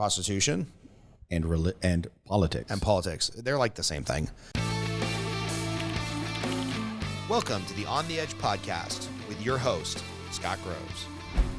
prostitution, and politics. and politics. They're like the same thing. Welcome to the On the Edge podcast with your host, Scott Groves.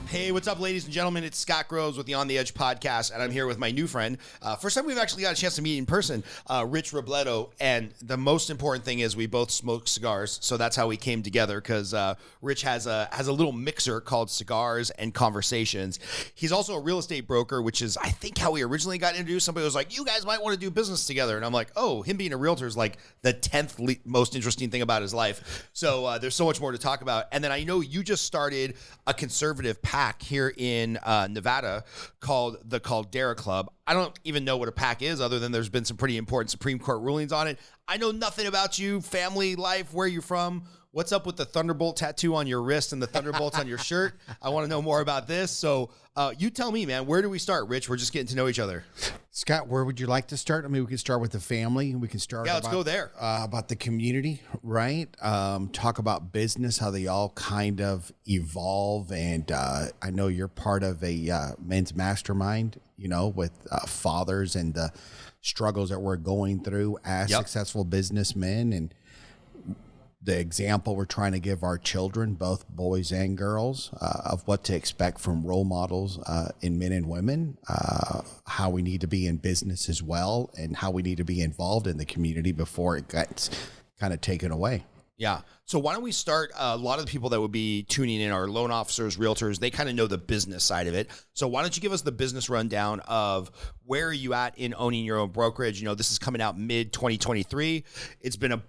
Hey, what's up, ladies and gentlemen? It's Scott Groves with the On the Edge podcast, and I'm here with my new friend. First time we've actually got a chance to meet in person, Rich Robledo. And the most important thing is we both smoke cigars, so that's how we came together. Because Rich has a little mixer called Cigars and Conversations. He's also a real estate broker, which is I think how we originally got introduced. Somebody was like, "You guys might want to do business together," and I'm like, "Oh, him being a realtor is like the 10th most interesting thing about his life." So there's so much more to talk about. And then I know you just started a conservative PAC here in Nevada called the Caldera Club. I don't even know what a PAC is other than there's been some pretty important Supreme Court rulings on it. I know nothing about you, family, life, where you're from. What's up with the Thunderbolt tattoo on your wrist and the Thunderbolts on your shirt? I want to know more about this. So you tell me, man, where do we start, Rich? We're just getting to know each other. Scott, where would you like to start? I mean, we can start with the family. We can start. Yeah, let's go there. About the community, right? Talk about business, how they all kind of evolve. And I know you're part of a men's mastermind, you know, with fathers and the struggles that we're going through as successful businessmen, and the example we're trying to give our children, both boys and girls, of what to expect from role models in men and women, how we need to be in business as well, and how we need to be involved in the community before it gets kind of taken away. Yeah. So why don't we start? A lot of the people that would be tuning in are loan officers, realtors. They kind of know the business side of it. So why don't you give us the business rundown of where are you at in owning your own brokerage? You know, this is coming out mid 2023. It's been a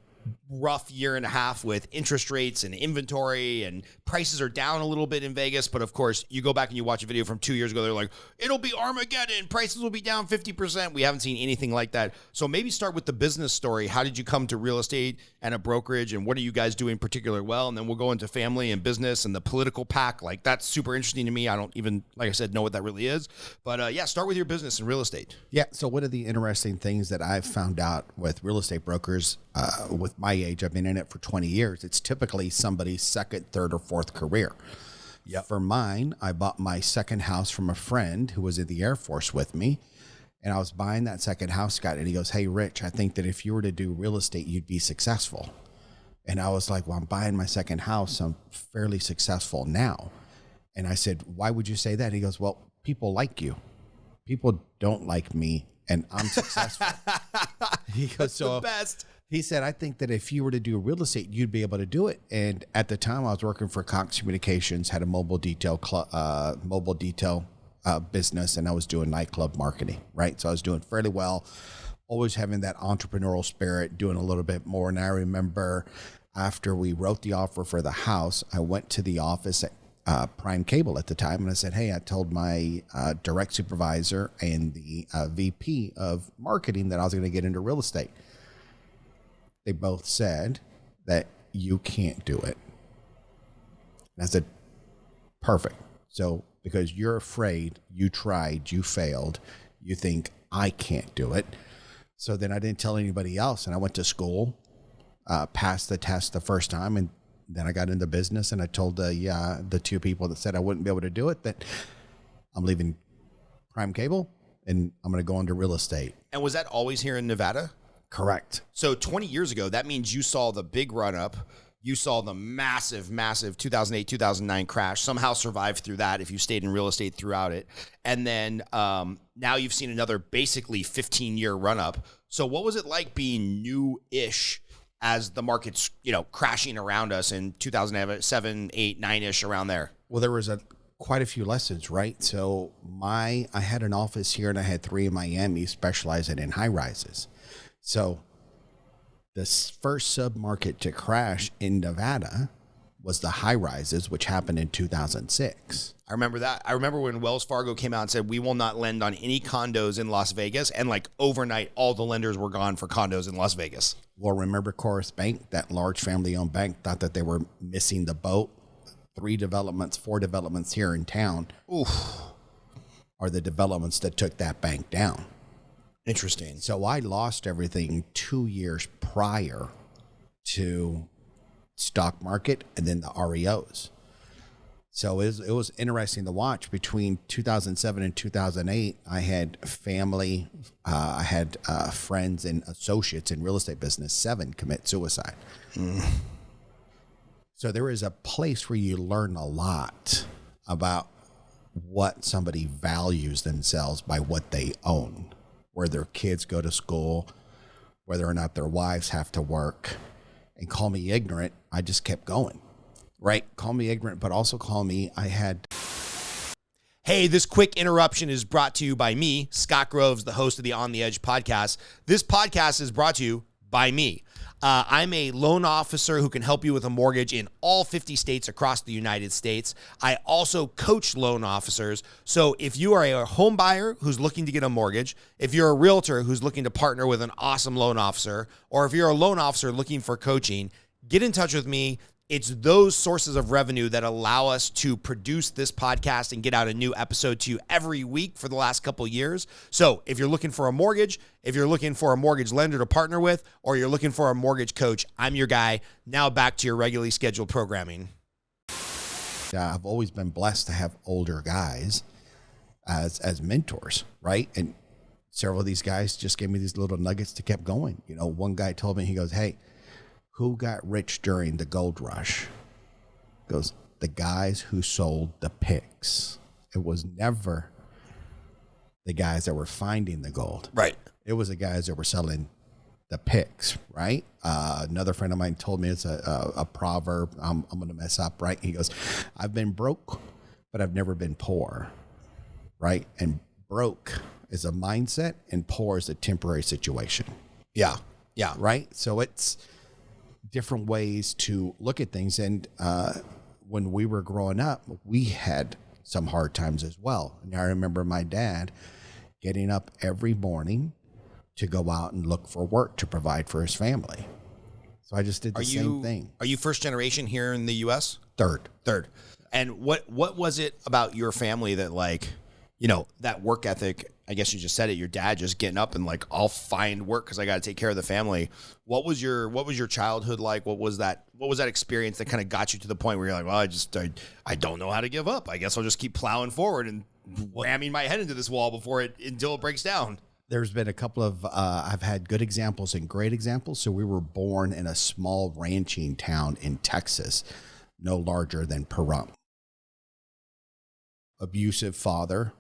rough year and a half with interest rates and inventory, and prices are down a little bit in Vegas. But of course, you go back and you watch a video from 2 years ago, they're like, it'll be Armageddon, prices will be down 50%. We haven't seen anything like that. So maybe start with the business story. How did you come to real estate and a brokerage, and what are you guys doing particularly well? And then we'll go into family and business and the political PAC. Like, that's super interesting to me. I don't even, like I said, know what that really is. But yeah, start with your business and real estate. Yeah. So one of the interesting things that I've found out with real estate brokers, with my age, I've been in it for 20 years. It's typically somebody's second, third, or fourth career. Yep. For mine, I bought my second house from a friend who was in the Air Force with me. And I was buying that second house, Scott, and he goes, "Hey, Rich, I think that if you were to do real estate, you'd be successful." And I was like, "Well, I'm buying my second house. I'm fairly successful now." And I said, "Why would you say that?" He goes, "Well, people like you. People don't like me, and I'm successful." He goes, That's "So the best." He said, "I think that if you were to do real estate, you'd be able to do it." And at the time, I was working for Cox Communications, had a mobile detail business, and I was doing nightclub marketing, right? So I was doing fairly well, always having that entrepreneurial spirit, doing a little bit more. And I remember after we wrote the offer for the house, I went to the office at Prime Cable at the time, and I said, "Hey, I told my direct supervisor and the VP of marketing that I was going to get into real estate." They both said that you can't do it. And I said, "Perfect. So because you're afraid, you tried, you failed, you think I can't do it." So then I didn't tell anybody else. And I went to school, passed the test the first time. And then I got into business, and I told the two people that said I wouldn't be able to do it that I'm leaving Prime Cable and I'm going to go into real estate. And was that always here in Nevada? Correct. So 20 years ago, that means you saw the big run up. You saw the massive 2008, 2009 crash, somehow survived through that if you stayed in real estate throughout it. And then now you've seen another basically 15-year run up. So what was it like being new-ish as the market's, you know, crashing around us in 2007, 8, 9-ish, around there? Well, there was quite a few lessons, right? So I had an office here and I had 3 in Miami specializing in high rises. So the first submarket to crash in Nevada was the high rises, which happened in 2006. I remember that. I remember when Wells Fargo came out and said, we will not lend on any condos in Las Vegas. And like overnight, all the lenders were gone for condos in Las Vegas. Well, remember Chorus Bank, that large family-owned bank, thought that they were missing the boat. 4 developments here in town are the developments that took that bank down. Interesting. So I lost everything 2 years prior to stock market and then the REOs. So it was interesting to watch. Between 2007 and 2008, I had family, I had friends and associates in real estate business, 7 commit suicide. So there is a place where you learn a lot about what somebody values themselves by what they own, where their kids go to school, whether or not their wives have to work. And call me ignorant, I just kept going. Right? Call me ignorant, but also call me, Hey, this quick interruption is brought to you by me, Scott Groves, the host of the On the Edge podcast. This podcast is brought to you by me. I'm a loan officer who can help you with a mortgage in all 50 states across the United States. I also coach loan officers. So if you are a home buyer who's looking to get a mortgage, if you're a realtor who's looking to partner with an awesome loan officer, or if you're a loan officer looking for coaching, get in touch with me. It's those sources of revenue that allow us to produce this podcast and get out a new episode to you every week for the last couple of years. So if you're looking for a mortgage, if you're looking for a mortgage lender to partner with, or you're looking for a mortgage coach, I'm your guy. Now back to your regularly scheduled programming. I've always been blessed to have older guys as mentors, right? And several of these guys just gave me these little nuggets to keep going. You know, one guy told me, he goes, hey, who got rich during the gold rush? He goes, the guys who sold the picks. It was never the guys that were finding the gold. Right. It was the guys that were selling the picks, right? Another friend of mine told me it's a proverb. I'm going to mess up, right? He goes, I've been broke, but I've never been poor, right? And broke is a mindset and poor is a temporary situation. Yeah. Yeah. Right? So it's different ways to look at things. And when we were growing up, we had some hard times as well. And I remember my dad getting up every morning to go out and look for work to provide for his family. So I just did the same thing. Are you first generation here in the U.S.? Third. And what was it about your family that, like, you know, that work ethic? I guess you just said it. Your dad just getting up and like, I'll find work because I got to take care of the family. What was your childhood like? What was that experience that kind of got you to the point where you're like, well, I don't know how to give up. I guess I'll just keep plowing forward and ramming my head into this wall until it breaks down. There's been a couple of, I've had good examples and great examples. So we were born in a small ranching town in Texas, no larger than Pahrump. Abusive father,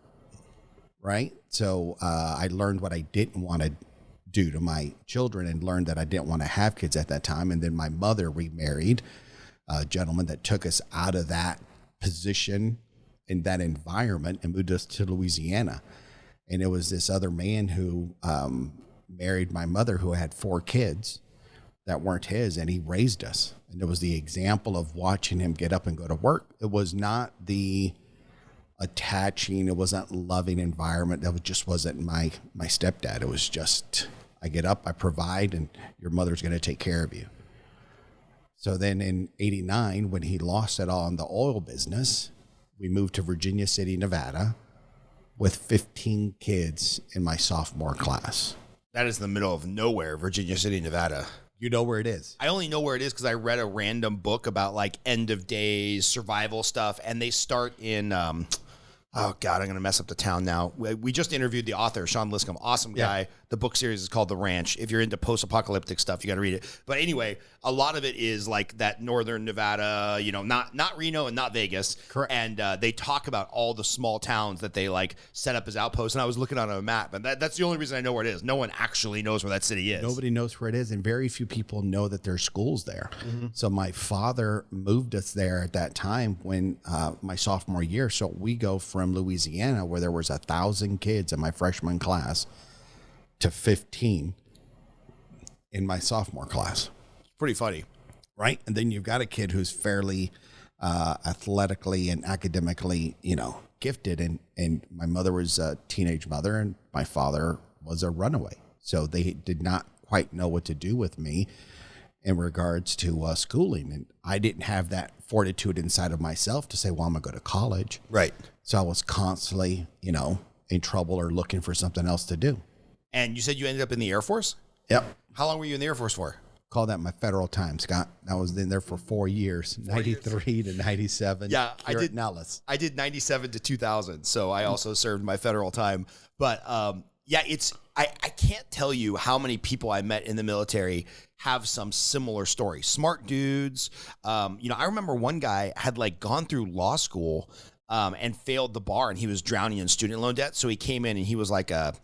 right? So I learned what I didn't want to do to my children and learned that I didn't want to have kids at that time. And then my mother remarried a gentleman that took us out of that position in that environment and moved us to Louisiana. And it was this other man who married my mother who had 4 kids that weren't his, and he raised us. And it was the example of watching him get up and go to work. It was not the attaching, it wasn't loving environment. That just wasn't my stepdad. It was just, I get up, I provide, and your mother's going to take care of you. So then in 89, when he lost it all in the oil business, we moved to Virginia City, Nevada, with 15 kids in my sophomore class. That is in the middle of nowhere, Virginia City, Nevada. You know where it is? I only know where it is because I read a random book about like end of days, survival stuff, and they start in, oh God, I'm going to mess up the town now. We just interviewed the author, Sean Liscombe, awesome guy. Yeah. The book series is called The Ranch. If you're into post-apocalyptic stuff, you got to read it. But anyway, a lot of it is like that northern Nevada, you know, not Reno and not Vegas. Correct. And they talk about all the small towns that they like set up as outposts. And I was looking on a map, and that's the only reason I know where it is. No one actually knows where that city is. Nobody knows where it is, and very few people know that there's schools there. Mm-hmm. So my father moved us there at that time when my sophomore year. So we go from Louisiana, where there was 1,000 kids in my freshman class, to 15 in my sophomore class. Pretty funny. Right? And then you've got a kid who's fairly athletically and academically, you know, gifted. And my mother was a teenage mother and my father was a runaway. So they did not quite know what to do with me in regards to schooling. And I didn't have that fortitude inside of myself to say, well, I'm going to go to college. Right. So I was constantly, you know, in trouble or looking for something else to do. And you said you ended up in the Air Force? Yep. How long were you in the Air Force for? call that my federal time, Scott. I was in there for 4 years, 93 to 97. Yeah, I did Nellis. I did 97 to 2000, so I also served my federal time. But yeah, I can't tell you how many people I met in the military have some similar story. Smart dudes. I remember one guy had like gone through law school and failed the bar, and he was drowning in student loan debt. So he came in and he was like a,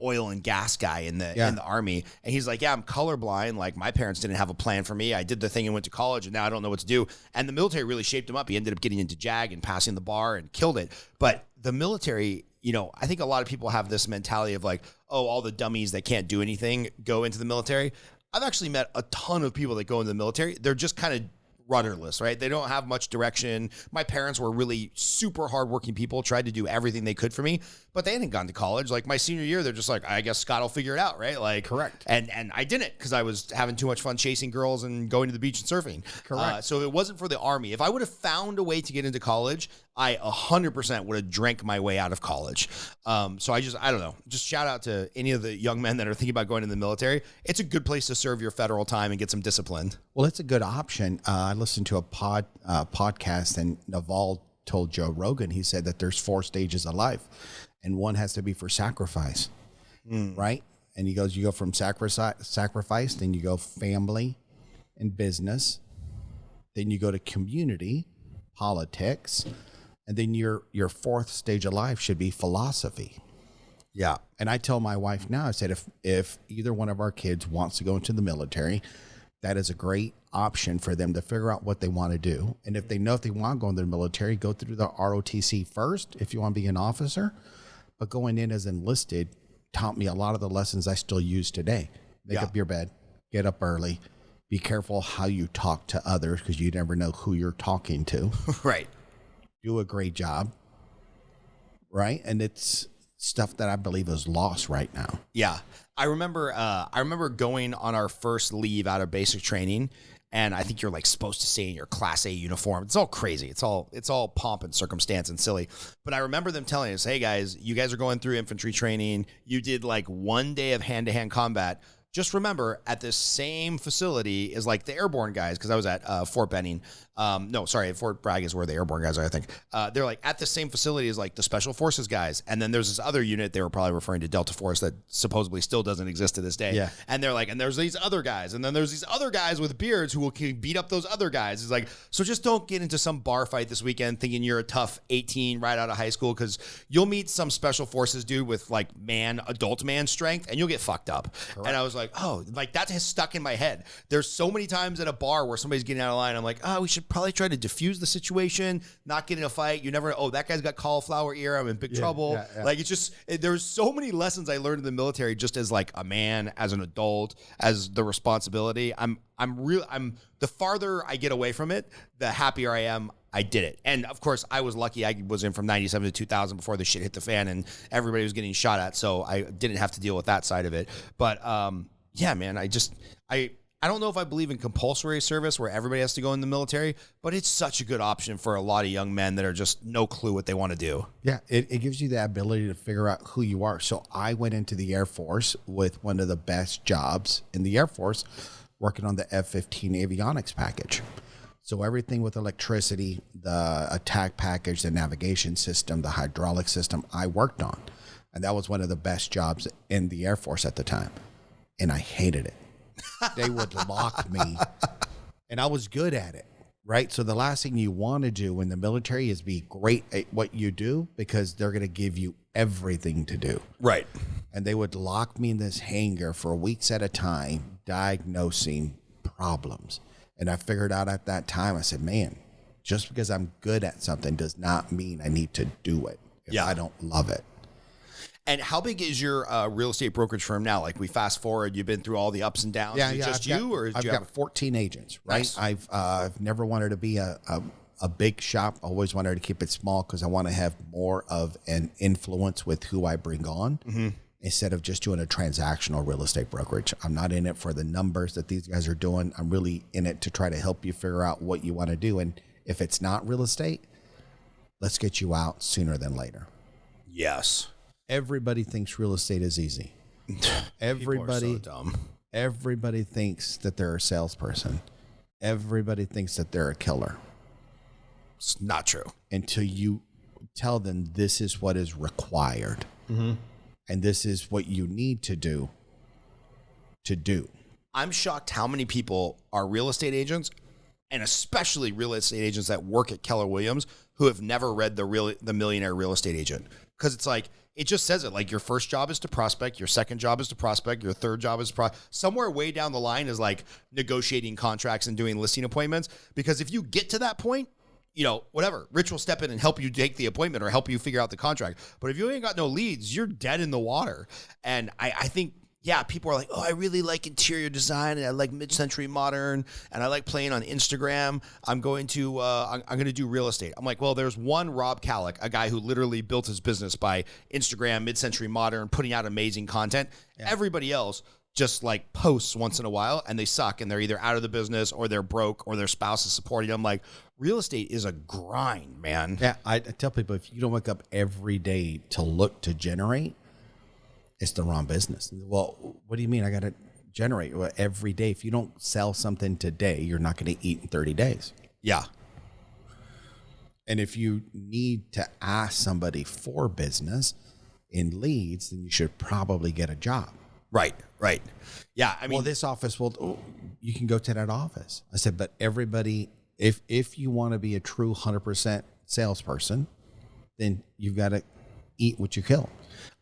oil and gas guy in the Army. And he's like, yeah, I'm colorblind. Like my parents didn't have a plan for me. I did the thing and went to college, and now I don't know what to do. And the military really shaped him up. He ended up getting into JAG and passing the bar and killed it. But the military, I think a lot of people have this mentality of like, oh, all the dummies that can't do anything go into the military. I've actually met a ton of people that go into the military. They're just kind of rudderless, right? They don't have much direction. My parents were really super hardworking people, tried to do everything they could for me, but they hadn't gone to college. Like my senior year, they're just like, I guess Scott will figure it out, right? Like, correct. And I didn't, because I was having too much fun chasing girls and going to the beach and surfing. Correct. So it wasn't for the Army. If I would have found a way to get into college, I 100% would have drank my way out of college. So I don't know. Just shout out to any of the young men that are thinking about going in the military. It's a good place to serve your federal time and get some discipline. Well, it's a good option. I listened to a podcast, and Naval told Joe Rogan, he said that there's 4 stages of life, and one has to be for sacrifice, right? And he goes, you go from sacrifice, then you go family and business, then you go to community, politics, and then your 4th stage of life should be philosophy. Yeah. And I tell my wife now, I said, if either one of our kids wants to go into the military, that is a great option for them to figure out what they want to do. And if they know if they want to go into the military, go through the ROTC first if you want to be an officer. But going in as enlisted taught me a lot of the lessons I still use today. Make up your bed, get up early, be careful how you talk to others, because you never know who you're talking to. Right. Do a great job. Right. And it's stuff that I believe is lost right now. Yeah. I remember going on our first leave out of basic training, and I think you're like supposed to stay in your Class A uniform. It's all crazy. It's all pomp and circumstance and silly. But I remember them telling us, hey guys, you guys are going through infantry training. You did like 1 day of hand-to-hand combat. Just remember, at this same facility is like the airborne guys, because I was at Fort Benning. Fort Bragg is where the airborne guys are, I think. They're like at the same facility as like the special forces guys. And then there's this other unit, they were probably referring to Delta Force, that supposedly still doesn't exist to this day. Yeah. And they're like, and there's these other guys. And then there's these other guys with beards who will beat up those other guys. It's like, so just don't get into some bar fight this weekend thinking you're a tough 18 right out of high school, because you'll meet some special forces dude with like adult man strength, and you'll get fucked up. Correct. And I was like, oh, like that has stuck in my head. There's so many times at a bar where somebody's getting out of line. I'm like, we should probably try to diffuse the situation, not get in a fight. You never, that guy's got cauliflower ear, I'm in big trouble. Yeah. Like, it's just, there's so many lessons I learned in the military just as like a man, as an adult, as the responsibility. I'm the farther I get away from it, the happier I am I did it. And of course, I was lucky. I was in from 97 to 2000 before the shit hit the fan and everybody was getting shot at. So I didn't have to deal with that side of it. But yeah, man, I don't know if I believe in compulsory service where everybody has to go in the military, but it's such a good option for a lot of young men that are just no clue what they want to do. Yeah, it gives you the ability to figure out who you are. So I went into the Air Force with one of the best jobs in the Air Force, working on the F-15 avionics package. So everything with electricity, the attack package, the navigation system, the hydraulic system, I worked on. And that was one of the best jobs in the Air Force at the time. And I hated it. They would lock me, and I was good at it, right? So the last thing you want to do in the military is be great at what you do, because they're going to give you everything to do. Right. And they would lock me in this hangar for weeks at a time, diagnosing problems. And I figured out at that time, I said, man, just because I'm good at something does not mean I need to do it if I don't love it. And how big is your real estate brokerage firm now? Like, we fast forward, you've been through all the ups and downs. Yeah, is it just you, or I've got 14 agents, right? Nice. I've never wanted to be a big shop. I always wanted to keep it small because I want to have more of an influence with who I bring on, instead of just doing a transactional real estate brokerage. I'm not in it for the numbers that these guys are doing. I'm really in it to try to help you figure out what you want to do. And if it's not real estate, let's get you out sooner than later. Yes. Everybody thinks real estate is easy. Everybody, People are so dumb. Everybody thinks that they're a salesperson. Everybody thinks that they're a killer. It's not true. Until you tell them this is what is required. Mm-hmm. And this is what you need to do. I'm shocked how many people are real estate agents, and especially real estate agents that work at Keller Williams, who have never read the Millionaire Real Estate Agent. Because it's like, it just says it, like your first job is to prospect, your second job is to prospect, your third job is somewhere way down the line is like negotiating contracts and doing listing appointments. Because if you get to that point, you know, whatever, Rich will step in and help you take the appointment or help you figure out the contract. But if you ain't got no leads, you're dead in the water. And I think, yeah, people are like, oh, I really like interior design and I like mid-century modern and I like playing on Instagram. I'm going to do real estate. I'm like, well, there's one Rob Kallick, a guy who literally built his business by Instagram, mid-century modern, putting out amazing content. Yeah. Everybody else just like posts once in a while and they suck and they're either out of the business or they're broke or their spouse is supporting them. Like, real estate is a grind, man. Yeah, I tell people, if you don't wake up every day to look to generate, it's the wrong business. Well, what do you mean I got to generate every day? If you don't sell something today, you're not going to eat in 30 days. Yeah. And if you need to ask somebody for business in leads, then you should probably get a job. Right. Yeah, I mean, well, this office you can go to that office. I said, but everybody, if you want to be a true 100% salesperson, then you've got to eat what you kill.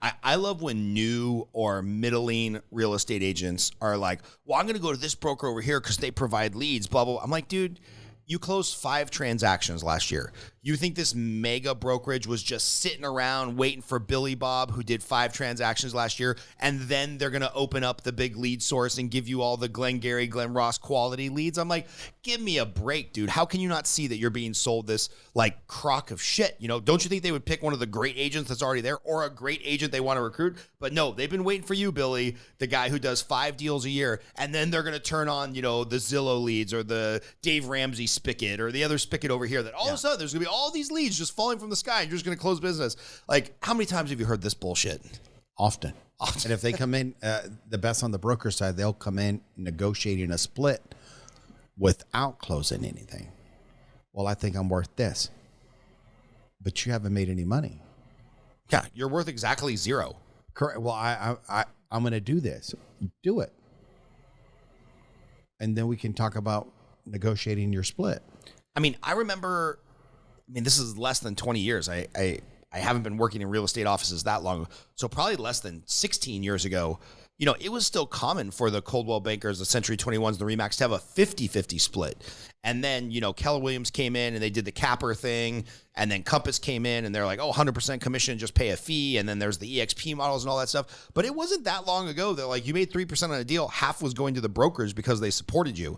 I love when new or middling real estate agents are like, well, I'm going to go to this broker over here because they provide leads, blah, blah, blah. I'm like, dude, you closed 5 transactions last year. You think this mega brokerage was just sitting around waiting for Billy Bob, who did 5 transactions last year, and then they're going to open up the big lead source and give you all the Glenn Gary, Glenn Ross quality leads? I'm like, give me a break, dude. How can you not see that you're being sold this like crock of shit? You know, don't you think they would pick one of the great agents that's already there or a great agent they want to recruit? But no, they've been waiting for you, Billy, the guy who does 5 deals a year, and then they're going to turn on, you know, the Zillow leads or the Dave Ramsey spigot or the other spigot over here that all of a sudden there's going to be all these leads just falling from the sky and you're just going to close business. Like, how many times have you heard this bullshit? Often. And if they come in, the best on the broker side, they'll come in negotiating a split without closing anything. Well, I think I'm worth this. But you haven't made any money. Yeah, you're worth exactly 0. Correct. Well, I'm going to do this. Do it. And then we can talk about negotiating your split. I mean, this is less than 20 years. I haven't been working in real estate offices that long. So probably less than 16 years ago, you know, it was still common for the Coldwell Bankers, the Century 21s, the Remax to have a 50-50 split. And then, you know, Keller Williams came in and they did the capper thing. And then Compass came in and they're like, oh, 100% commission, just pay a fee. And then there's the EXP models and all that stuff. But it wasn't that long ago that like you made 3% on a deal, half was going to the brokers because they supported you.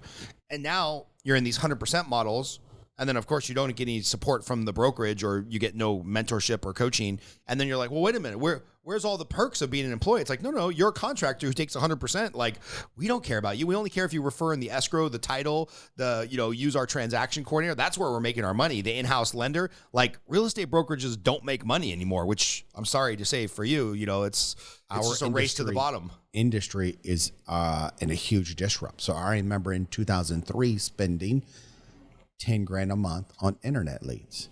And now you're in these 100% models. And then, of course, you don't get any support from the brokerage or you get no mentorship or coaching. And then you're like, well, wait a minute, where's all the perks of being an employee? It's like, no, you're a contractor who takes 100%. Like, we don't care about you. We only care if you refer in the escrow, the title, use our transaction coordinator. That's where we're making our money, the in-house lender. Like, real estate brokerages don't make money anymore, which I'm sorry to say for you, you know, it's just a race to the bottom. Industry is in a huge disrupt. So I remember in 2003 spending $10,000 a month on internet leads.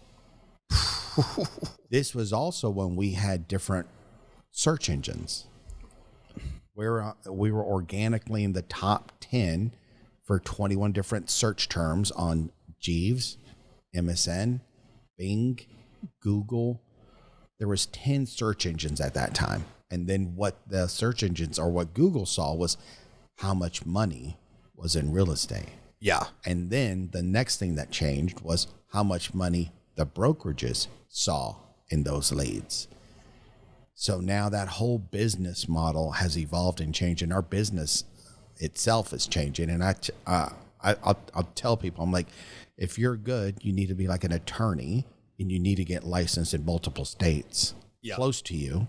This was also when we had different search engines. We were organically in the top 10 for 21 different search terms on Jeeves, MSN, Bing, Google. There was 10 search engines at that time. And then what the search engines or what Google saw was how much money was in real estate. Yeah. And then the next thing that changed was how much money the brokerages saw in those leads. So now that whole business model has evolved and changed, and our business itself is changing. And I'll tell people, I'm like, if you're good, you need to be like an attorney and you need to get licensed in multiple states close to you.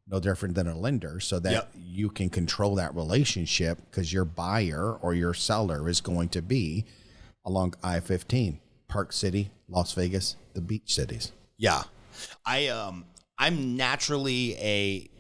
No different than a lender, so that you can control that relationship because your buyer or your seller is going to be along I-15, Park City, Las Vegas, the beach cities. Yeah. I'm naturally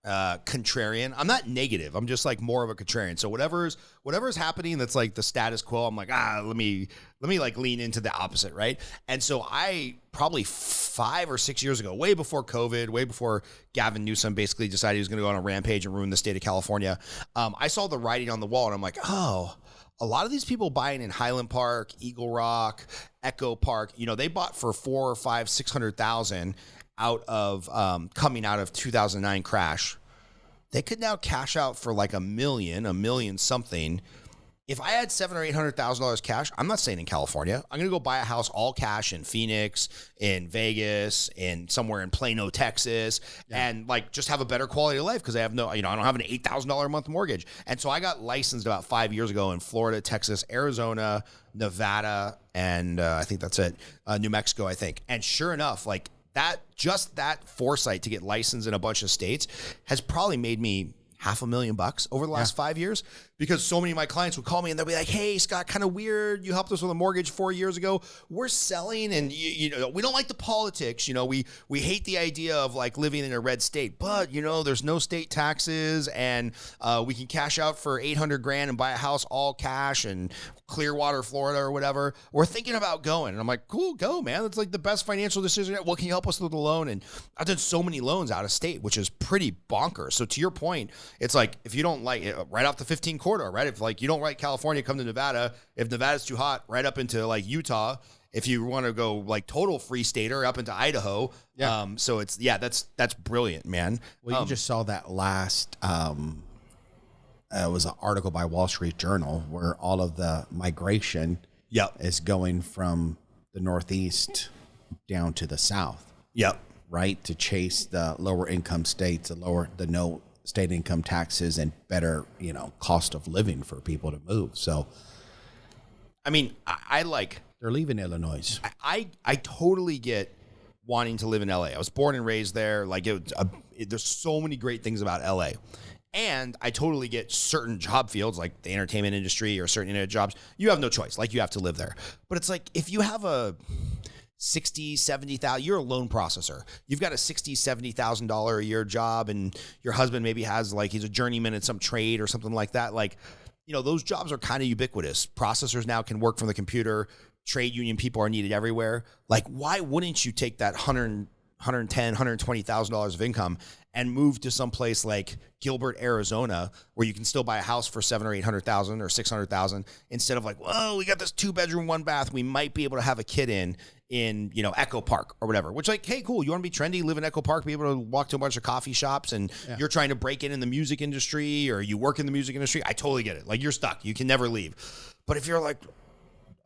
contrarian. I'm not negative. I'm just like more of a contrarian. So whatever's happening that's like the status quo, I'm like, let me like lean into the opposite, right? And so I probably 5 or 6 years ago, way before COVID, way before Gavin Newsom basically decided he was going to go on a rampage and ruin the state of California, I saw the writing on the wall, and I'm like, oh, a lot of these people buying in Highland Park, Eagle Rock, Echo Park, they bought for 4 or 5, 600,000 out of coming out of 2009 crash. They could now cash out for like a million something. If I had $700,000 or $800,000 cash, I'm not staying in California. I'm gonna go buy a house all cash in Phoenix, in Vegas, in somewhere in Plano, Texas, and like just have a better quality of life because I have I don't have an $8,000 a month mortgage. And so I got licensed about 5 years ago in Florida, Texas, Arizona, Nevada, and I think that's it, New Mexico, I think. And sure enough, like that foresight to get licensed in a bunch of states has probably made me $500,000 over the last 5 years, because so many of my clients would call me and they'll be like, hey, Scott, kind of weird. You helped us with a mortgage 4 years ago. We're selling and we don't like the politics. We hate the idea of like living in a red state, but there's no state taxes and we can cash out for $800,000 and buy a house all cash in Clearwater, Florida or whatever. We're thinking about going. And I'm like, cool, go, man. That's like the best financial decision. Well, can you help us with a loan? And I've done so many loans out of state, which is pretty bonkers. So to your point, it's like, if you don't like it, right off the 15 corridor, right? If like you don't like California, come to Nevada. If Nevada's too hot, right up into like Utah. If you want to go like total free stater, up into Idaho. Yeah. So it's, that's brilliant, man. Well, you just saw that last, it was an article by Wall Street Journal where all of the migration is going from the Northeast down to the South. Yep. Right. To chase the lower income states, the no state income taxes and better, cost of living for people to move. So, I mean, I like, they're leaving Illinois. I totally get wanting to live in LA. I was born and raised there. Like there's so many great things about LA. And I totally get certain job fields like the entertainment industry or certain internet jobs. You have no choice. Like you have to live there. But it's like if you have a $60,000-$70,000, you're a loan processor. You've got a $60,000-$70,000 a year job, and your husband maybe has like he's a journeyman in some trade or something like that. Like, those jobs are kind of ubiquitous. Processors now can work from the computer. Trade union people are needed everywhere. Like, why wouldn't you take that $110,000, $120,000 of income and move to some place like Gilbert, Arizona, where you can still buy a house for $700,000 or $800,000 or $600,000 instead of like, whoa, we got this 2-bedroom, 1-bath. We might be able to have a kid in Echo Park or whatever, which like, hey, cool. You want to be trendy, live in Echo Park, be able to walk to a bunch of coffee shops and you're trying to break in the music industry or you work in the music industry. I totally get it. Like you're stuck. You can never leave. But if you're like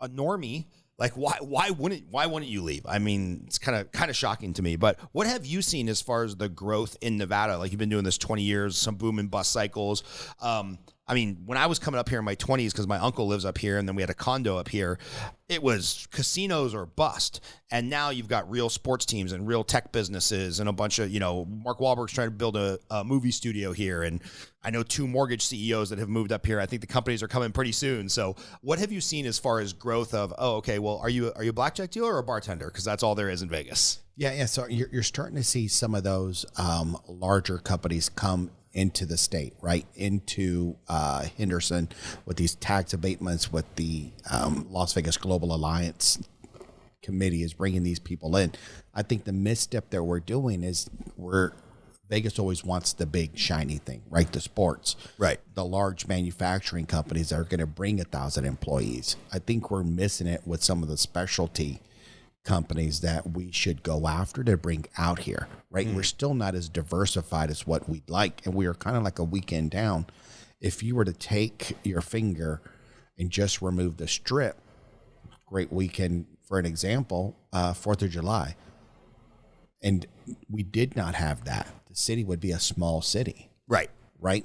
a normie, like why wouldn't you leave? I mean, it's kind of shocking to me. But what have you seen as far as the growth in Nevada? Like you've been doing this 20 years, some boom and bust cycles. I mean, when I was coming up here in my 20s, because my uncle lives up here and then we had a condo up here, it was casinos or bust. And now you've got real sports teams and real tech businesses and a bunch of, Mark Wahlberg's trying to build a movie studio here. And I know 2 mortgage CEOs that have moved up here. I think the companies are coming pretty soon. So what have you seen as far as growth of, well, are you a blackjack dealer or a bartender? Because that's all there is in Vegas. Yeah. So you're starting to see some of those larger companies come into the state, right? Into Henderson with these tax abatements, with the Las Vegas Global Alliance Committee is bringing these people in. I think the misstep that we're doing is Vegas always wants the big shiny thing, right? The sports, right? The large manufacturing companies that are going to bring 1,000 employees. I think we're missing it with some of the specialty companies that we should go after to bring out here, right? We're still not as diversified as what we'd like, and we are kind of like a weekend down. If you were to take your finger and just remove the Strip, great weekend for an example, 4th of July, and we did not have that, the city would be a small city. Right.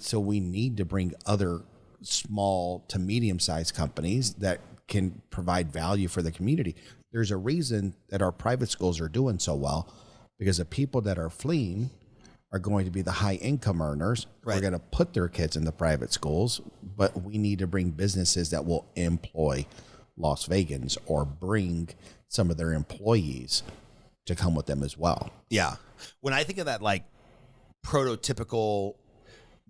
So we need to bring other small to medium-sized companies that can provide value for the community. There's a reason that our private schools are doing so well, because the people that are fleeing are going to be the high income earners. Right. We're going to put their kids in the private schools, but we need to bring businesses that will employ Las Vegans or bring some of their employees to come with them as well. Yeah. When I think of that, like prototypical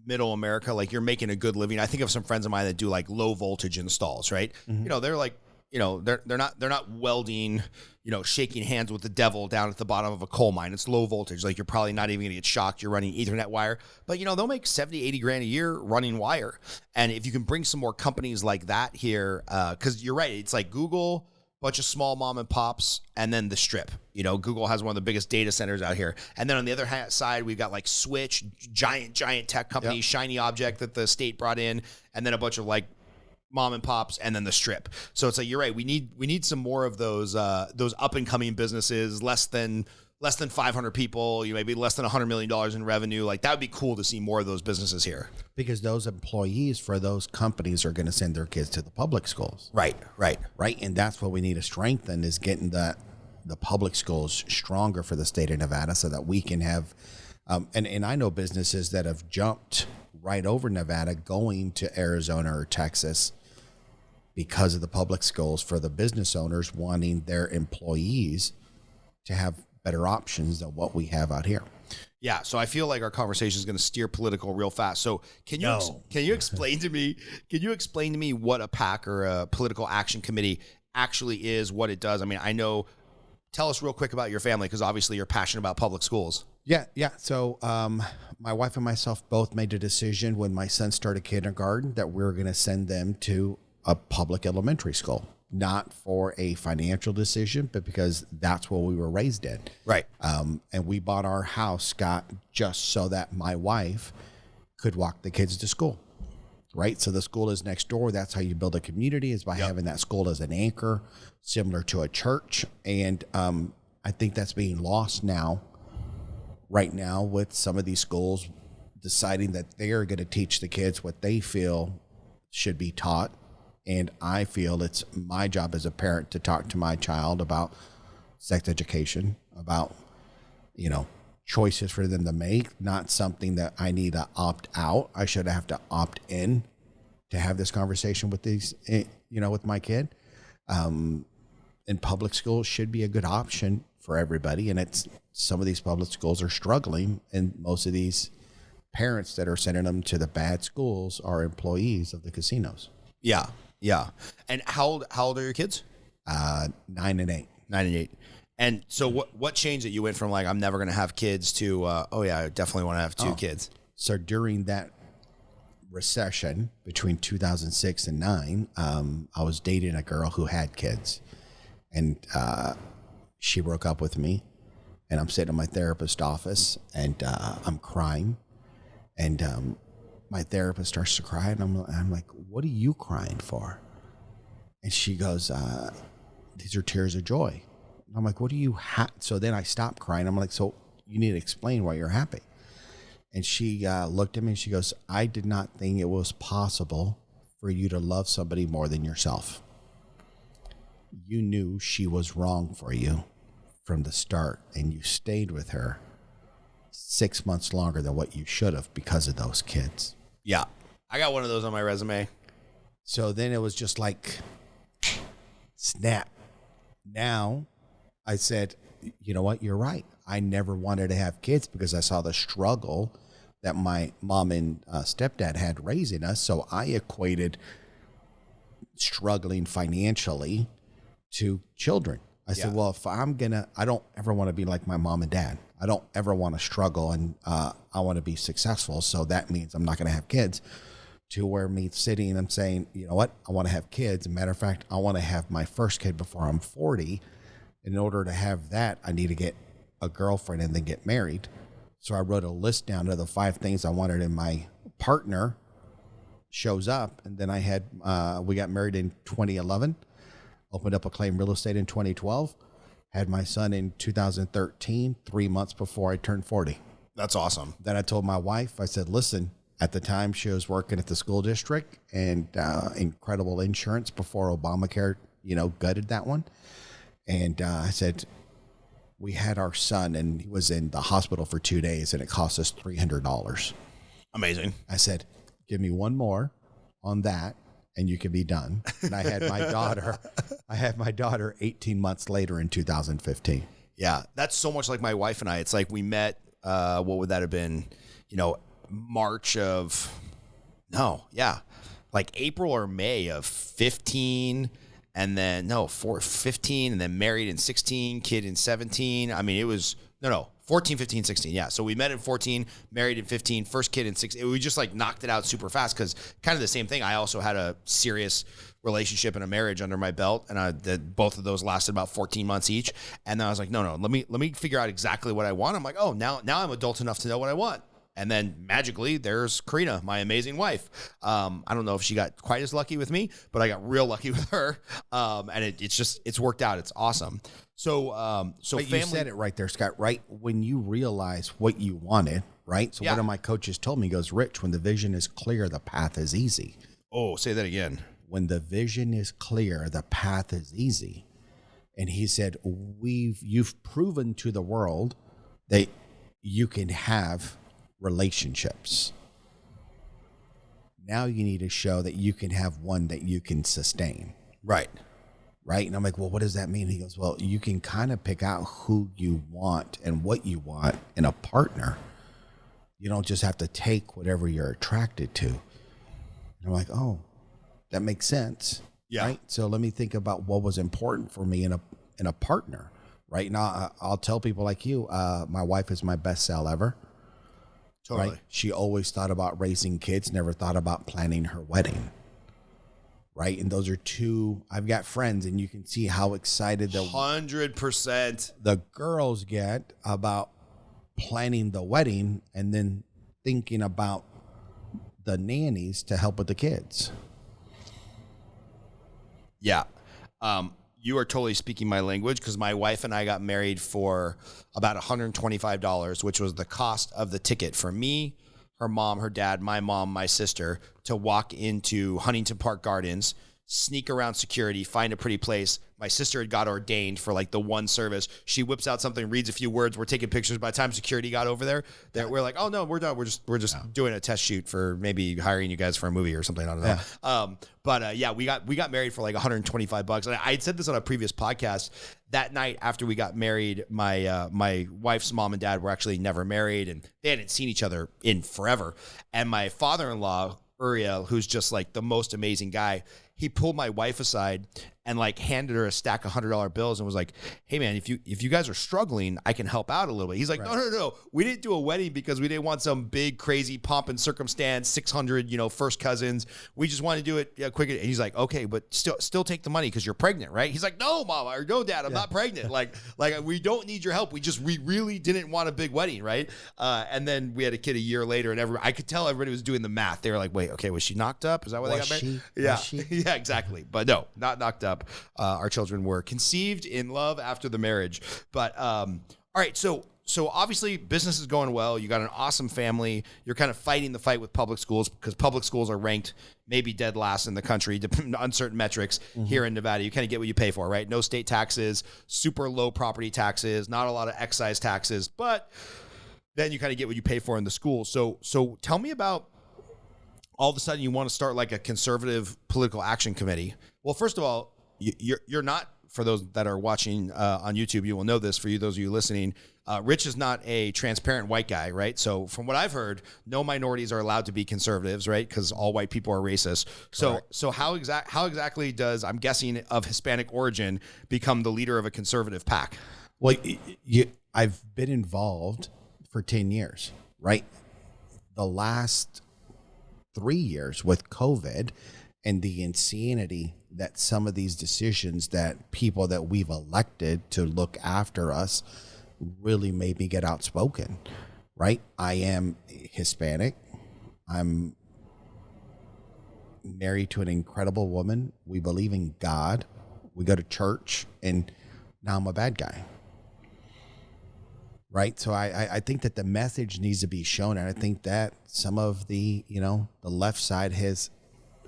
middle America, like you're making a good living. I think of some friends of mine that do like low voltage installs, right? Mm-hmm. You know, they're like, you know, they're not welding, you know, shaking hands with the devil down at the bottom of a coal mine. It's low voltage. Like you're probably not even gonna get shocked. You're running Ethernet wire, but you know, they'll make 70, 80 grand a year running wire. And if you can bring some more companies like that here, cause you're right. It's like Google, bunch of small mom and pops, and then the Strip. You know, Google has one of the biggest data centers out here. And then on the other side, we've got like Switch, giant tech companies, Yep. shiny object that the state brought in, and then a bunch of like mom and pops, and then the Strip. So it's like, you're right. We need some more of those up and coming businesses, less than 500 people, you maybe less than $100 million in revenue. Like that would be cool to see more of those businesses here. Because those employees for those companies are going to send their kids to the public schools. Right. And that's what we need to strengthen, is getting the public schools stronger for the state of Nevada, so that we can have, and I know businesses that have jumped right over Nevada going to Arizona or Texas because of the public schools, for the business owners wanting their employees to have better options than what we have out here. Yeah, so I feel like our conversation is going to steer political real fast. So can you explain to me what a PAC, or a political action committee, actually is, what it does? I mean, tell us real quick about your family, because obviously you're passionate about public schools. Yeah. So my wife and myself both made a decision when my son started kindergarten that we were going to send them to a public elementary school. Not for a financial decision, but because that's what we were raised in. Right. And we bought our house, Scott, just so that my wife could walk the kids to school. Right. So the school is next door. That's how you build a community, is by having that school as an anchor, similar to a church. And I think that's being lost right now, with some of these schools deciding that they're going to teach the kids what they feel should be taught. And I feel it's my job as a parent to talk to my child about sex education, about, you know, choices for them to make, not something that I need to opt out. I should have to opt in to have this conversation with these, you know, with my kid. And public schools should be a good option for everybody. And some of these public schools are struggling, and most of these parents that are sending them to the bad schools are employees of the casinos. Yeah. And how old are your kids? 9 and 8. 9 and 8. And so what changed that you went from like, I'm never going to have kids, to, oh yeah, I definitely want to have two kids? So during that recession between 2006 and 9, I was dating a girl who had kids, and she broke up with me, and I'm sitting in my therapist's office, and I'm crying, and my therapist starts to cry, and I'm like, what are you crying for? And she goes, these are tears of joy. And I'm like, what do you have? So then I stopped crying. I'm like, so you need to explain why you're happy. And she looked at me and she goes, I did not think it was possible for you to love somebody more than yourself. You knew she was wrong for you from the start, and you stayed with her 6 months longer than what you should have because of those kids. Yeah. I got one of those on my resume. So then it was just like, snap. Now I said, you know what? You're right. I never wanted to have kids because I saw the struggle that my mom and stepdad had raising us. So I equated struggling financially to children. I said, well, if I don't ever want to be like my mom and dad. I don't ever want to struggle, and I want to be successful. So that means I'm not going to have kids. To where me sitting and saying, you know what? I want to have kids. As a matter of fact, I want to have my first kid before I'm 40. In order to have that, I need to get a girlfriend and then get married. So I wrote a list down of the 5 things I wanted in my partner. Shows up, and then we got married in 2011. Opened up Acclaim Real Estate in 2012. Had my son in 2013, 3 months before I turned 40. That's awesome. Then I told my wife, I said, listen, at the time she was working at the school district, and incredible insurance before Obamacare, gutted that one. And I said, we had our son, and he was in the hospital for 2 days, and it cost us $300. Amazing. I said, give me one more on that, and you can be done. And I had my daughter 18 months later in 2015. Yeah, that's so much like my wife and I. It's like we met what would that have been? March of, no, yeah, like April or May of 15, and then 15, and then married in 16, kid in 17. I mean, it was 14, 15, 16. Yeah. So we met in 14, married in 15, first kid in 16. We just like knocked it out super fast because kind of the same thing. I also had a serious relationship and a marriage under my belt, and both of those lasted about 14 months each. And then I was like, no, let me figure out exactly what I want. I'm like, oh, now I'm adult enough to know what I want. And then magically, there's Karina, my amazing wife. I don't know if she got quite as lucky with me, but I got real lucky with her. And it's worked out. It's awesome. So but family, you said it right there, Scott. Right when you realize what you wanted, right? So one of my coaches told me, he goes, Rich, when the vision is clear, the path is easy. Oh, say that again. When the vision is clear, the path is easy. And he said, you've proven to the world that you can have relationships. Now you need to show that you can have one that you can sustain. Right. And I'm like, well, what does that mean? He goes, well, you can kind of pick out who you want and what you want in a partner. You don't just have to take whatever you're attracted to. And I'm like, oh, that makes sense. Yeah. Right. So let me think about what was important for me in a partner. Right now, I'll tell people like you, my wife is my best sell ever. Totally. Right? She always thought about raising kids, never thought about planning her wedding. Right. And those are two, I've got friends, and you can see how excited 100% the girls get about planning the wedding and then thinking about the nannies to help with the kids. Yeah. You are totally speaking my language, because my wife and I got married for about $125, which was the cost of the ticket for me, her mom, her dad, my mom, my sister, to walk into Huntington Park Gardens, sneak around security, find a pretty place. My sister had got ordained for like the one service. She whips out something, reads a few words. We're taking pictures. By the time security got over there, we're like, oh no, we're done. We're just doing a test shoot for maybe hiring you guys for a movie or something. I don't know. But we got married for like $125. And I had said this on a previous podcast. That night after we got married, my wife's mom and dad were actually never married, and they hadn't seen each other in forever. And my father-in-law, Uriel, who's just like the most amazing guy, he pulled my wife aside and like handed her a stack of $100 bills and was like, hey man, if you guys are struggling, I can help out a little bit. He's like, no. We didn't do a wedding because we didn't want some big, crazy pomp and circumstance, 600, first cousins. We just want to do it quick. And he's like, okay, but still take the money because you're pregnant, right? He's like, no, mama, or no, dad, I'm not pregnant. like we don't need your help. We really didn't want a big wedding, right? And then we had a kid a year later, and I could tell everybody was doing the math. They were like, wait, okay, was she knocked up? Is that why they got married? Yeah. Yeah, exactly. But no, not knocked up. Our children were conceived in love after the marriage. But all right, so obviously business is going well. You got an awesome family. You're kind of fighting the fight with public schools, because public schools are ranked maybe dead last in the country, depending on certain metrics. Here in Nevada. You kind of get what you pay for, right? No state taxes, super low property taxes, not a lot of excise taxes, but then you kind of get what you pay for in the school. So tell me about, all of a sudden you want to start like a conservative political action committee. Well, first of all, you're not, for those that are watching on YouTube, you will know this. For you, those of you listening, Rich is not a transparent white guy, right? So from what I've heard, no minorities are allowed to be conservatives, right? Because all white people are racist. So how exactly does, I'm guessing of Hispanic origin, become the leader of a conservative PAC? Well, I've been involved for 10 years, right? The last 3 years with COVID and the insanity that some of these decisions that people that we've elected to look after us really made me get outspoken, right? I am Hispanic. I'm married to an incredible woman. We believe in God. We go to church, and now I'm a bad guy. Right. So I think that the message needs to be shown. And I think that some of the left side has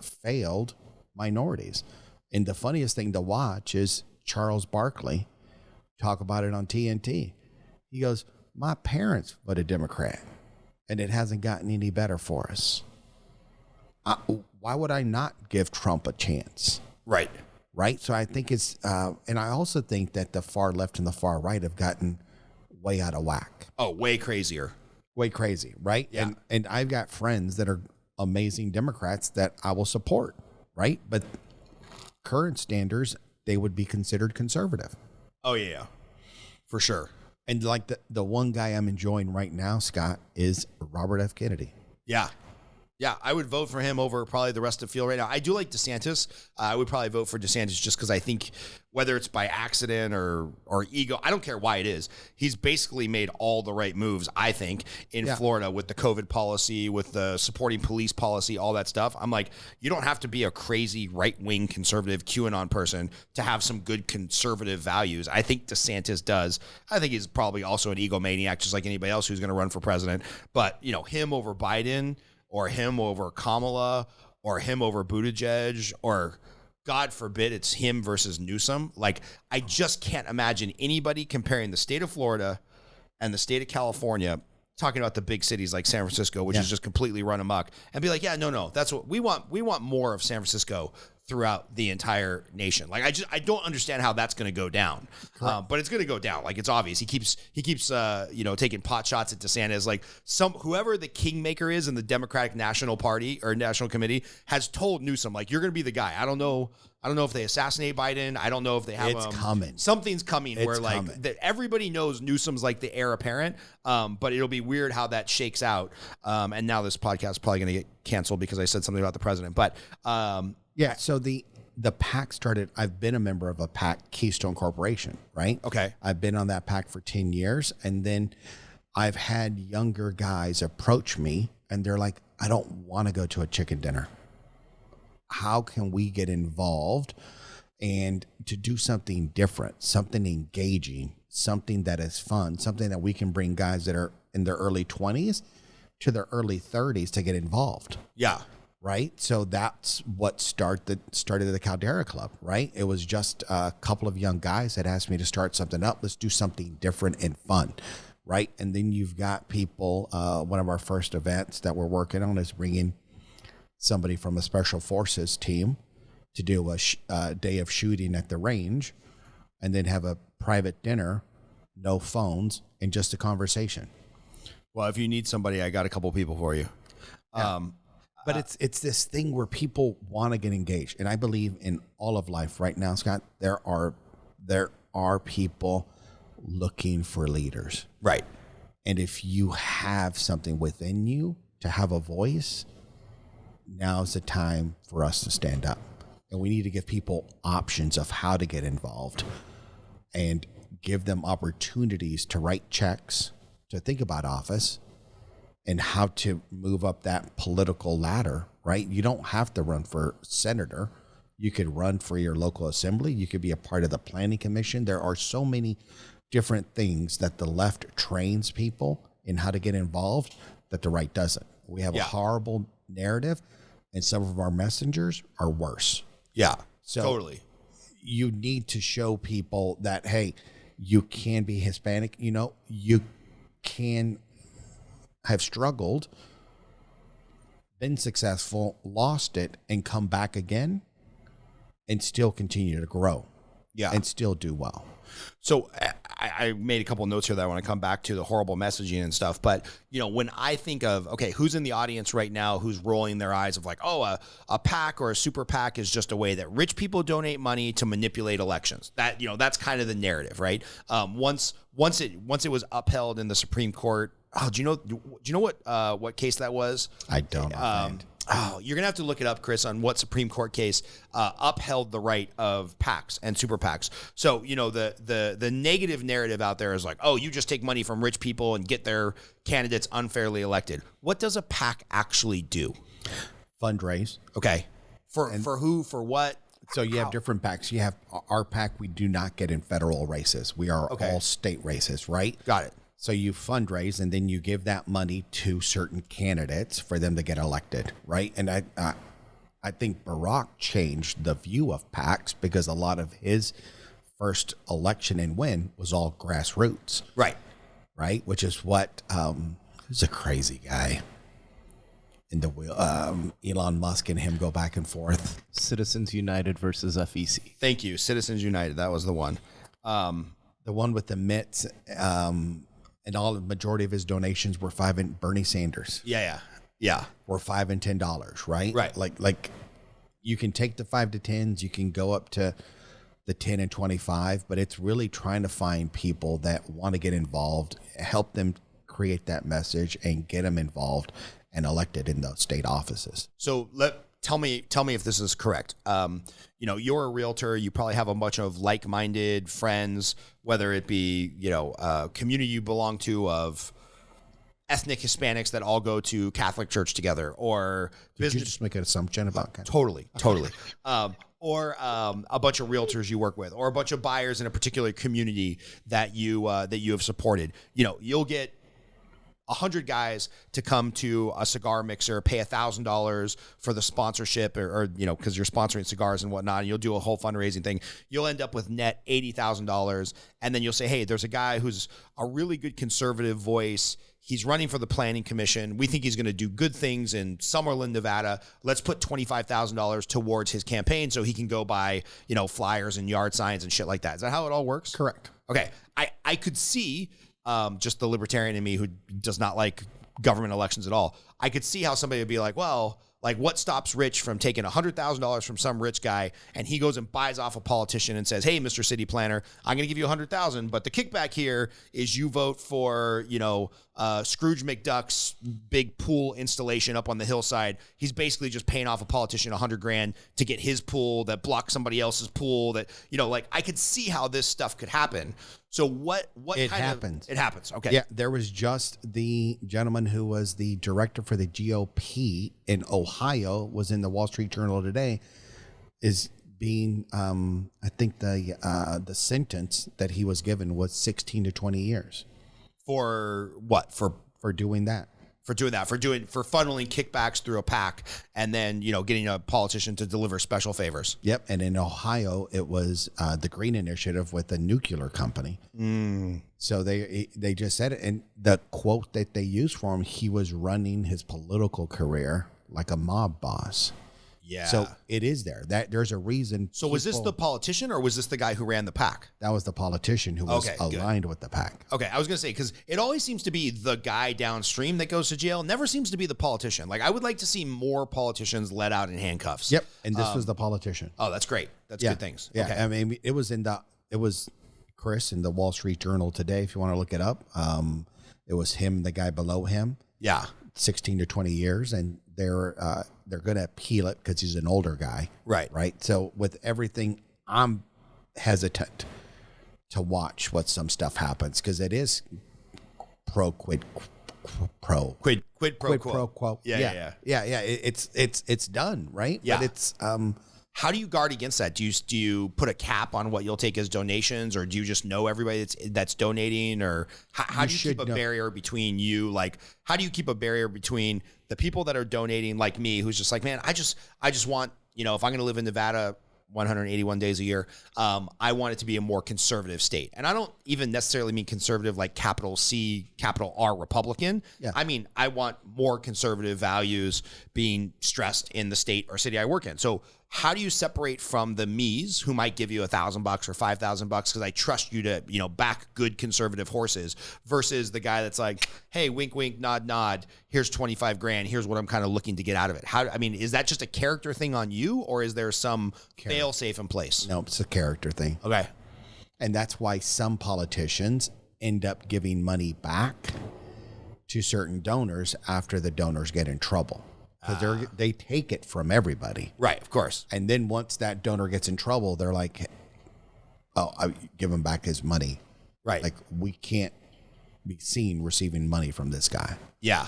failed minorities. And the funniest thing to watch is Charles Barkley talk about it on TNT. He goes, my parents voted Democrat, and it hasn't gotten any better for us. Why would I not give Trump a chance? Right. Right. So I think it's, and I also think that the far left and the far right have gotten way out of whack. Oh, way crazier. Way crazy, right? Yeah. And I've got friends that are amazing Democrats that I will support, right? But current standards, they would be considered conservative. Oh, yeah. For sure. And like the one guy I'm enjoying right now, Scott, is Robert F. Kennedy. Yeah. Yeah, I would vote for him over probably the rest of the field right now. I do like DeSantis. I would probably vote for DeSantis just because I think whether it's by accident or ego, I don't care why it is. He's basically made all the right moves, I think, in Florida with the COVID policy, with the supporting police policy, all that stuff. I'm like, you don't have to be a crazy right-wing conservative QAnon person to have some good conservative values. I think DeSantis does. I think he's probably also an egomaniac, just like anybody else who's going to run for president. But, you know, him over Biden, or him over Kamala, or him over Buttigieg, or God forbid it's him versus Newsom. Like, I just can't imagine anybody comparing the state of Florida and the state of California, talking about the big cities like San Francisco, which is just completely run amok, and be like, yeah, no, that's what we want. We want more of San Francisco throughout the entire nation. Like, I don't understand how that's going to go down, but it's going to go down. Like, it's obvious. He keeps taking pot shots at DeSantis. Like, whoever the kingmaker is in the Democratic National Party or National Committee has told Newsom, like, you're going to be the guy. I don't know if they assassinate Biden. I don't know if they have coming. Something's coming where like that everybody knows Newsom's like the heir apparent. But it'll be weird how that shakes out. And now this podcast is probably going to get canceled because I said something about the president. But yeah. So the PAC started. I've been a member of a PAC, Keystone Corporation, right? Okay. I've been on that PAC for 10 years, and then I've had younger guys approach me, and they're like, "I don't want to go to a chicken dinner. How can we get involved and to do something different, something engaging, something that is fun, something that we can bring guys that are in their early 20s to their early 30s to get involved?" Yeah. Right. So that's what started the Caldera Club. Right. It was just a couple of young guys that asked me to start something up. Let's do something different and fun. Right. And then you've got people. One of our first events that we're working on is bringing somebody from a special forces team to do a day of shooting at the range, and then have a private dinner, no phones, and just a conversation. Well, if you need somebody, I got a couple people for you. Yeah. But it's this thing where people want to get engaged, and I believe in all of life right now, Scott. There are people looking for leaders, right? And if you have something within you to have a voice, now's the time for us to stand up, and we need to give people options of how to get involved, and give them opportunities to write checks, to think about office, and how to move up that political ladder, right? You don't have to run for senator. You could run for your local assembly. You could be a part of the planning commission. There are so many different things that the left trains people in how to get involved that the right doesn't. We have a horrible narrative, and some of our messengers are worse. Yeah, so totally. You need to show people that, hey, you can be Hispanic. You know, you can have struggled, been successful, lost it, and come back again and still continue to grow. Yeah. And still do well. So I made a couple of notes here that I want to come back to, the horrible messaging and stuff. But, you know, when I think of, okay, who's in the audience right now who's rolling their eyes of like, oh, a PAC or a super PAC is just a way that rich people donate money to manipulate elections. That, you know, that's kind of the narrative, right? Once it was upheld in the Supreme Court. Oh, do you know what case that was? I don't. You're gonna have to look it up, Chris, on what Supreme Court case upheld the right of PACs and super PACs. So, you know, the negative narrative out there is like, oh, you just take money from rich people and get their candidates unfairly elected. What does a PAC actually do? Fundraise. Okay. For who? For what? So you have different PACs. You have our PAC. We do not get in federal races. We are all state races, right? Got it. So you fundraise, and then you give that money to certain candidates for them to get elected, right? And I think Barack changed the view of PACs because a lot of his first election and win was all grassroots. Right. Which is what, who's a crazy guy in the wheel, Elon Musk and him go back and forth. Citizens United versus FEC. Thank you. Citizens United. That was the one. The one with the mitts, And all the majority of his donations were Bernie Sanders. Yeah. Were $5 and $10, right? Right. Like you can take the 5 to 10s, you can go up to the 10 and 25, but it's really trying to find people that want to get involved, help them create that message and get them involved and elected in those state offices. So tell me if this is correct. You're a realtor. You probably have a bunch of like-minded friends, whether it be, a community you belong to of ethnic Hispanics that all go to Catholic church together, or Did you just make an assumption about that? Totally. Or a bunch of realtors you work with, or a bunch of buyers in a particular community that you have supported. You'll get 100 guys to come to a cigar mixer, pay $1,000 for the sponsorship, or because you're sponsoring cigars and whatnot, and you'll do a whole fundraising thing. You'll end up with net $80,000, and then you'll say, hey, there's a guy who's a really good conservative voice. He's running for the planning commission. We think he's going to do good things in Summerlin, Nevada. Let's put $25,000 towards his campaign so he can go buy, flyers and yard signs and shit like that. Is that how it all works? Correct. Okay. I could see just the libertarian in me who does not like government elections at all. I could see how somebody would be like, well, like what stops Rich from taking $100,000 from some rich guy and he goes and buys off a politician and says, hey, Mr. City Planner, I'm going to give you $100,000, but the kickback here is you vote for, Scrooge McDuck's big pool installation up on the hillside. He's basically just paying off a politician $100,000 to get his pool that blocks somebody else's pool. That I could see how this stuff could happen. So what it happens? It happens. Okay. Yeah, there was just the gentleman who was the director for the GOP in Ohio was in the Wall Street Journal today. Is being, I think the sentence that he was given was 16 to 20 years. For what? For doing that. For funneling kickbacks through a PAC and then, getting a politician to deliver special favors. Yep. And in Ohio, it was the Green Initiative with a nuclear company. So they just said it. And the quote that they used for him, he was running his political career like a mob boss. Yeah. So it is there. There's a reason. So was this the politician or was this the guy who ran the PAC? That was the politician who was aligned with the PAC. Okay, I was going to say, because it always seems to be the guy downstream that goes to jail. Never seems to be the politician. Like, I would like to see more politicians let out in handcuffs. Yep, and this was the politician. Oh, that's great. That's good things. Yeah, okay. I mean, it was Chris in the Wall Street Journal today, if you want to look it up. It was him, the guy below him. Yeah. 16 to 20 years, and they're going to appeal it because he's an older guy. Right. So with everything, I'm hesitant to watch what some stuff happens because it is quid pro quo. Yeah. It's done, right? Yeah. But it's how do you guard against that? Do you put a cap on what you'll take as donations, or do you just know everybody that's donating, or how do you keep a barrier between you? Like, how do you keep a barrier between the people that are donating, like me, who's just like, man, I just want, if I'm going to live in Nevada 181 days a year, I want it to be a more conservative state. And I don't even necessarily mean conservative like capital C, capital R Republican. Yeah. I mean, I want more conservative values being stressed in the state or city I work in. So how do you separate from the me's who might give you $1,000 or $5,000 because I trust you to, back good conservative horses, versus the guy that's like, hey, wink, wink, nod, nod. Here's $25,000. Here's what I'm kind of looking to get out of it. Is that just a character thing on you, or is there some fail safe in place? No, it's a character thing. Okay. And that's why some politicians end up giving money back to certain donors after the donors get in trouble. Because they take it from everybody. Right, of course. And then once that donor gets in trouble, they're like, oh, I give him back his money. Right. Like, we can't be seen receiving money from this guy. Yeah,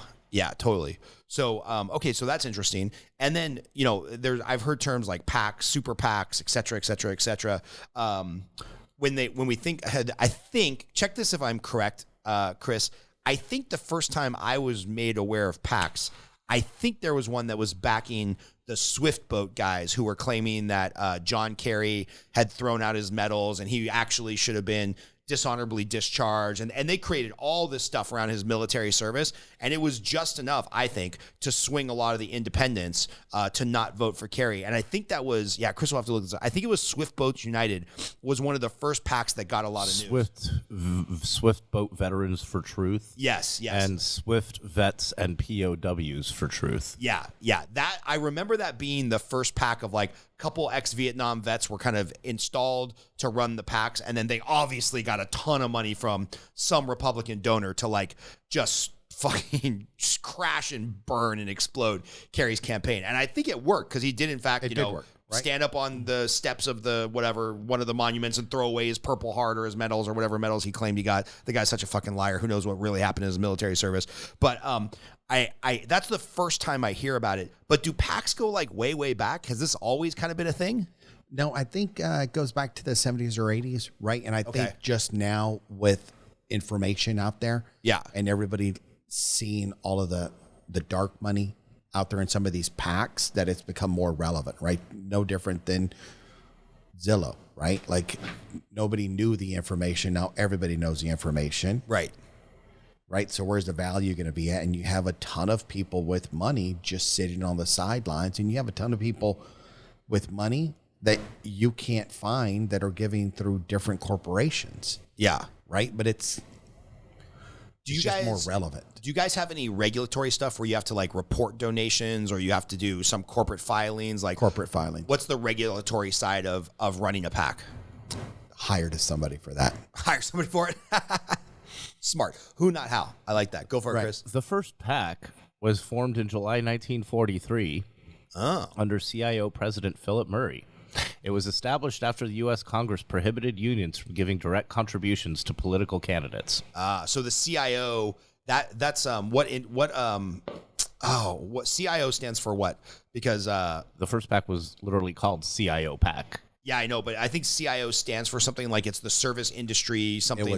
totally. So, okay, so that's interesting. And then, I've heard terms like PACs, super PACs, et cetera, et cetera, et cetera. When we think ahead, I think, check this if I'm correct, Chris, I think the first time I was made aware of PACs, I think there was one that was backing the Swift boat guys who were claiming that John Kerry had thrown out his medals and he actually should have been dishonorably discharged, and they created all this stuff around his military service, and it was just enough, I think, to swing a lot of the independents to not vote for Kerry. And I think that was, Chris will have to look this up. I think it was Swift Boats United was one of the first PACs that got a lot of news. Swift Boat Veterans for Truth. Yes. And Swift Vets and POWs for Truth. Yeah. That I remember that being the first PAC of like a couple ex-Vietnam vets were kind of installed to run the PACs, and then they obviously got a ton of money from some Republican donor to like just fucking just crash and burn and explode Kerry's campaign. And I think it worked because he did in fact, work, right? Stand up on the steps of one of the monuments and throw away his Purple Heart or his medals or whatever medals he claimed he got. The guy's such a fucking liar. Who knows what really happened in his military service? But I that's the first time I hear about it. But do PACs go like way back? Has this always kind of been a thing? No, I think it goes back to the 70s or 80s, right? And I think just now with information out there, and everybody seeing all of the dark money out there in some of these PACs, that it's become more relevant, right? No different than Zillow, right? Like nobody knew the information. Now everybody knows the information. Right. So where's the value going to be at? And you have a ton of people with money just sitting on the sidelines, and you have a ton of people with money that you can't find that are giving through different corporations. Yeah. Right. But it's just more relevant. Do you guys have any regulatory stuff where you have to like report donations, or you have to do some corporate filings? Like corporate filing. What's the regulatory side of running a PAC? Hire somebody for that. Hire somebody for it. Smart. Who, not how. I like that. Go for it, Chris. The first PAC was formed in July 1943 under CIO President Philip Murray. It was established after the U.S. Congress prohibited unions from giving direct contributions to political candidates. So the CIO, that's what CIO stands for what? Because the first PAC was literally called CIO PAC. Yeah, I know, but I think CIO stands for something like it's the service industry, something.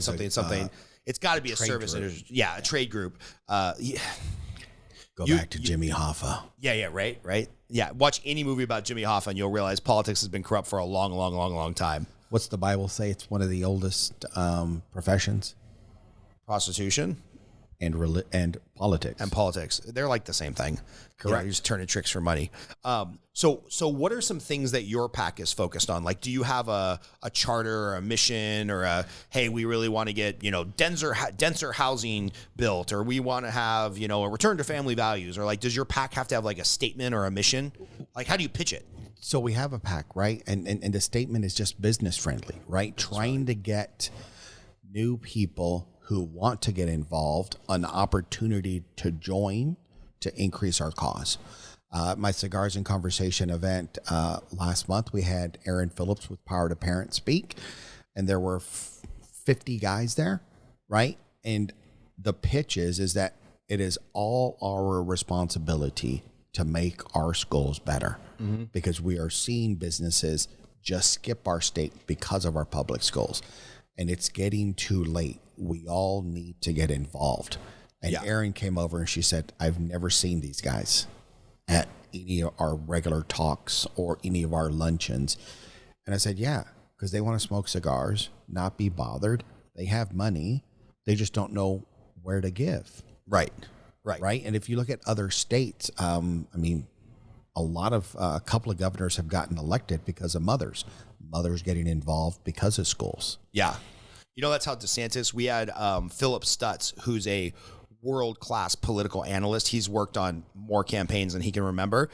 It's got to be a service industry. Yeah, a trade group. Go back to Jimmy Hoffa. Yeah, right. Yeah, watch any movie about Jimmy Hoffa and you'll realize politics has been corrupt for a long time. What's the Bible say? It's one of the oldest professions. Prostitution? And politics. And politics. They're like the same thing. Correct. You're just turning tricks for money. So what are some things that your PAC is focused on? Like, do you have a charter or a mission or hey, we really want to get, denser housing built, or we want to have, a return to family values, or like, does your PAC have to have like a statement or a mission? Like, how do you pitch it? So we have a PAC, right? And the statement is just business friendly, right? Trying to get new people who want to get involved an opportunity to join to increase our cause. My Cigars and Conversation event last month, we had Aaron Phillips with Power to Parent speak, and there were 50 guys there, right? And the pitch is that it is all our responsibility to make our schools better, because we are seeing businesses just skip our state because of our public schools, and it's getting too late. We all need to get involved. And Erin came over and she said, I've never seen these guys at any of our regular talks or any of our luncheons. And I said, yeah, because they want to smoke cigars, not be bothered. They have money. They just don't know where to give. Right. And if you look at other states, a couple of governors have gotten elected because of mothers getting involved because of schools. Yeah. That's how DeSantis, we had Philip Stutz, who's a world-class political analyst. He's worked on more campaigns than he can remember.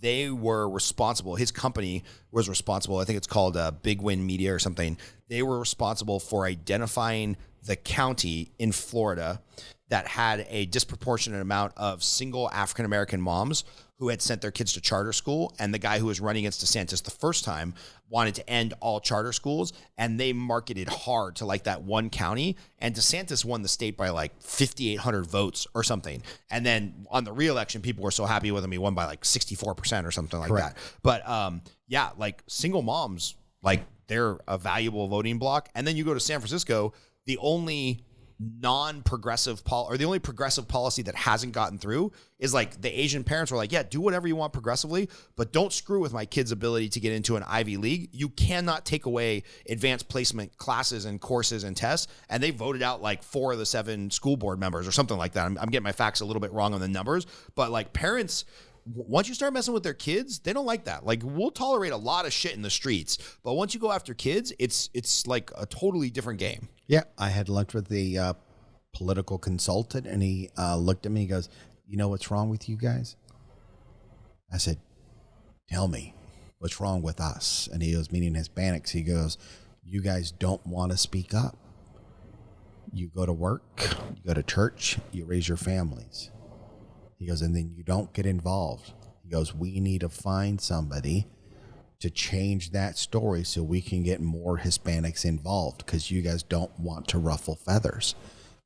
They were responsible. His company was responsible. I think it's called Big Win Media or something. They were responsible for identifying the county in Florida that had a disproportionate amount of single African-American moms who had sent their kids to charter school. And the guy who was running against DeSantis the first time wanted to end all charter schools, and they marketed hard to like that one county. And DeSantis won the state by like 5,800 votes or something. And then on the re-election, people were so happy with him, he won by like 64% or something like that. But like single moms, like they're a valuable voting block. And then you go to San Francisco, the only non-progressive or the only progressive policy that hasn't gotten through is like the Asian parents were like, yeah, do whatever you want progressively, but don't screw with my kid's ability to get into an Ivy League. You cannot take away advanced placement classes and courses and tests. And they voted out like 4 of the 7 school board members or something like that. I'm getting my facts a little bit wrong on the numbers, but like parents, once you start messing with their kids, they don't like that. Like, we'll tolerate a lot of shit in the streets, but once you go after kids, it's like a totally different game. Yeah, I had lunch with the political consultant, and he looked at me. He goes, "You know what's wrong with you guys?" I said, "Tell me, what's wrong with us?" And he goes, meaning Hispanics. He goes, "You guys don't want to speak up. You go to work, you go to church, you raise your families." He goes, and then you don't get involved. He goes, "We need to find somebody to change that story so we can get more Hispanics involved, because you guys don't want to ruffle feathers."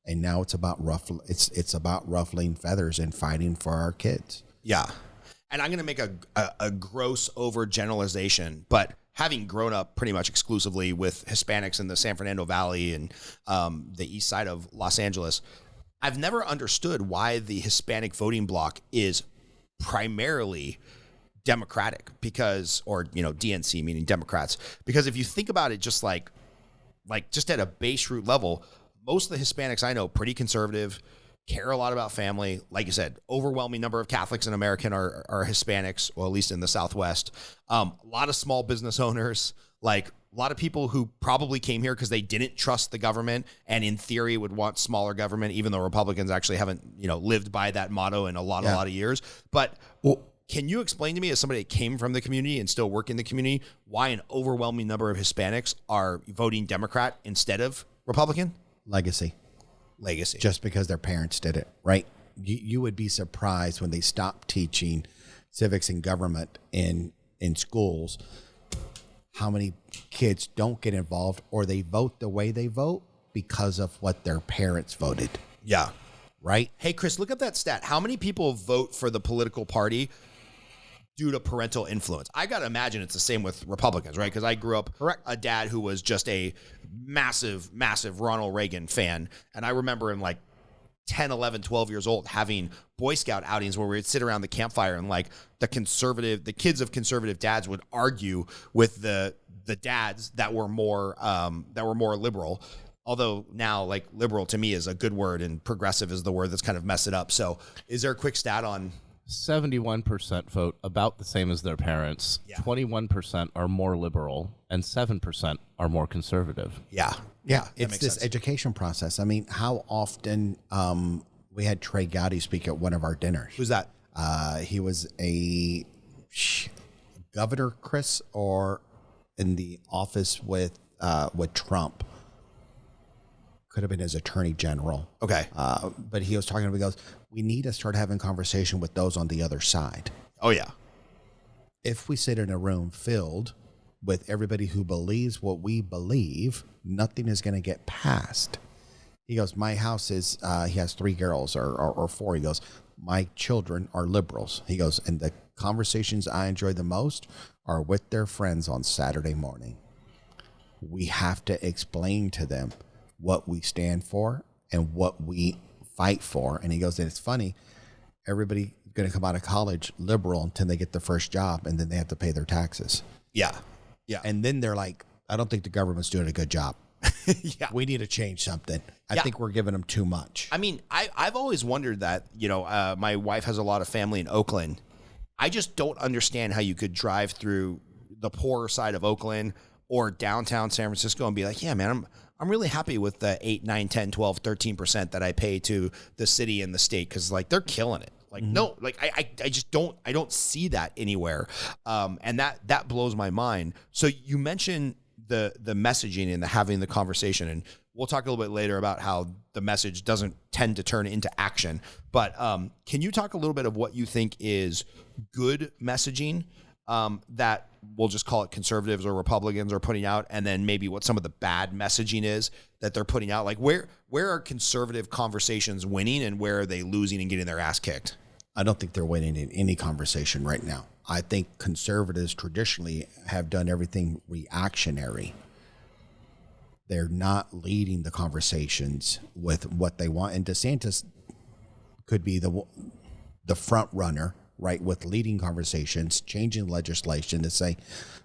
And now it's about it's about ruffling feathers and fighting for our kids. Yeah. And I'm going to make a gross overgeneralization, but having grown up pretty much exclusively with Hispanics in the San Fernando Valley and the east side of Los Angeles, I've never understood why the Hispanic voting bloc is primarily Democratic, because, or, you know, DNC, meaning Democrats, because if you think about it, just like just at a base root level, most of the Hispanics I know, pretty conservative, care a lot about family. Like you said, overwhelming number of Catholics in America are Hispanics, or at least in the Southwest. A lot of small business owners, like a lot of people who probably came here because they didn't trust the government and in theory would want smaller government, even though Republicans actually haven't, you know, lived by that motto in a lot of years. But can you explain to me, as somebody that came from the community and still work in the community, why an overwhelming number of Hispanics are voting Democrat instead of Republican? Legacy. Just because their parents did it, right? You would be surprised when they stop teaching civics and government in schools, how many kids don't get involved, or they vote the way they vote because of what their parents voted. Yeah. Right? Hey, Chris, look at that stat. How many people vote for the political party due to parental influence? I got to imagine it's the same with Republicans, right? Because I grew up a dad who was just a massive, massive Ronald Reagan fan. And I remember him like 10, 11, 12 years old having Boy Scout outings where we would sit around the campfire and like the kids of conservative dads would argue with the dads that were more liberal. Although now, like, liberal to me is a good word and progressive is the word that's kind of messed it up. So is there a quick stat on? 71% vote about the same as their parents. Yeah. 21% are more liberal, and 7% are more conservative. Yeah. Yeah. It's this education process. I mean, how often we had Trey Gowdy speak at one of our dinners. Who's that? He was a governor, Chris, or in the office with Trump. Could have been his attorney general. Okay. But he was talking, he goes, we need to start having conversation with those on the other side. Oh, yeah. If we sit in a room filled with everybody who believes what we believe, nothing is going to get passed. He goes, my house is, he has 3 girls or 4. He goes, my children are liberals. He goes, and the conversations I enjoy the most are with their friends on Saturday morning. We have to explain to them what we stand for and what we fight for. And he goes, and it's funny, everybody going to come out of college liberal until they get their first job, and then they have to pay their taxes. Yeah. Yeah. And then they're like, I don't think the government's doing a good job. Yeah. We need to change something. I think we're giving them too much. I mean, I've always wondered that, you know, my wife has a lot of family in Oakland. I just don't understand how you could drive through the poorer side of Oakland or downtown San Francisco and be like, yeah, man, I'm really happy with the 8, 9, 10, 12, 13% that I pay to the city and the state, because like they're killing it. Like, no, like I just don't see that anywhere. And that blows my mind. So you mentioned the messaging and the having the conversation, and we'll talk a little bit later about how the message doesn't tend to turn into action. But can you talk a little bit of what you think is good messaging that we'll just call it conservatives or Republicans are putting out, and then maybe what some of the bad messaging is that they're putting out? Like where are conservative conversations winning and where are they losing and getting their ass kicked? I don't think they're winning in any conversation right now. I think conservatives traditionally have done everything reactionary. They're not leading the conversations with what they want. And DeSantis could be the front runner, right, with leading conversations, changing legislation to say,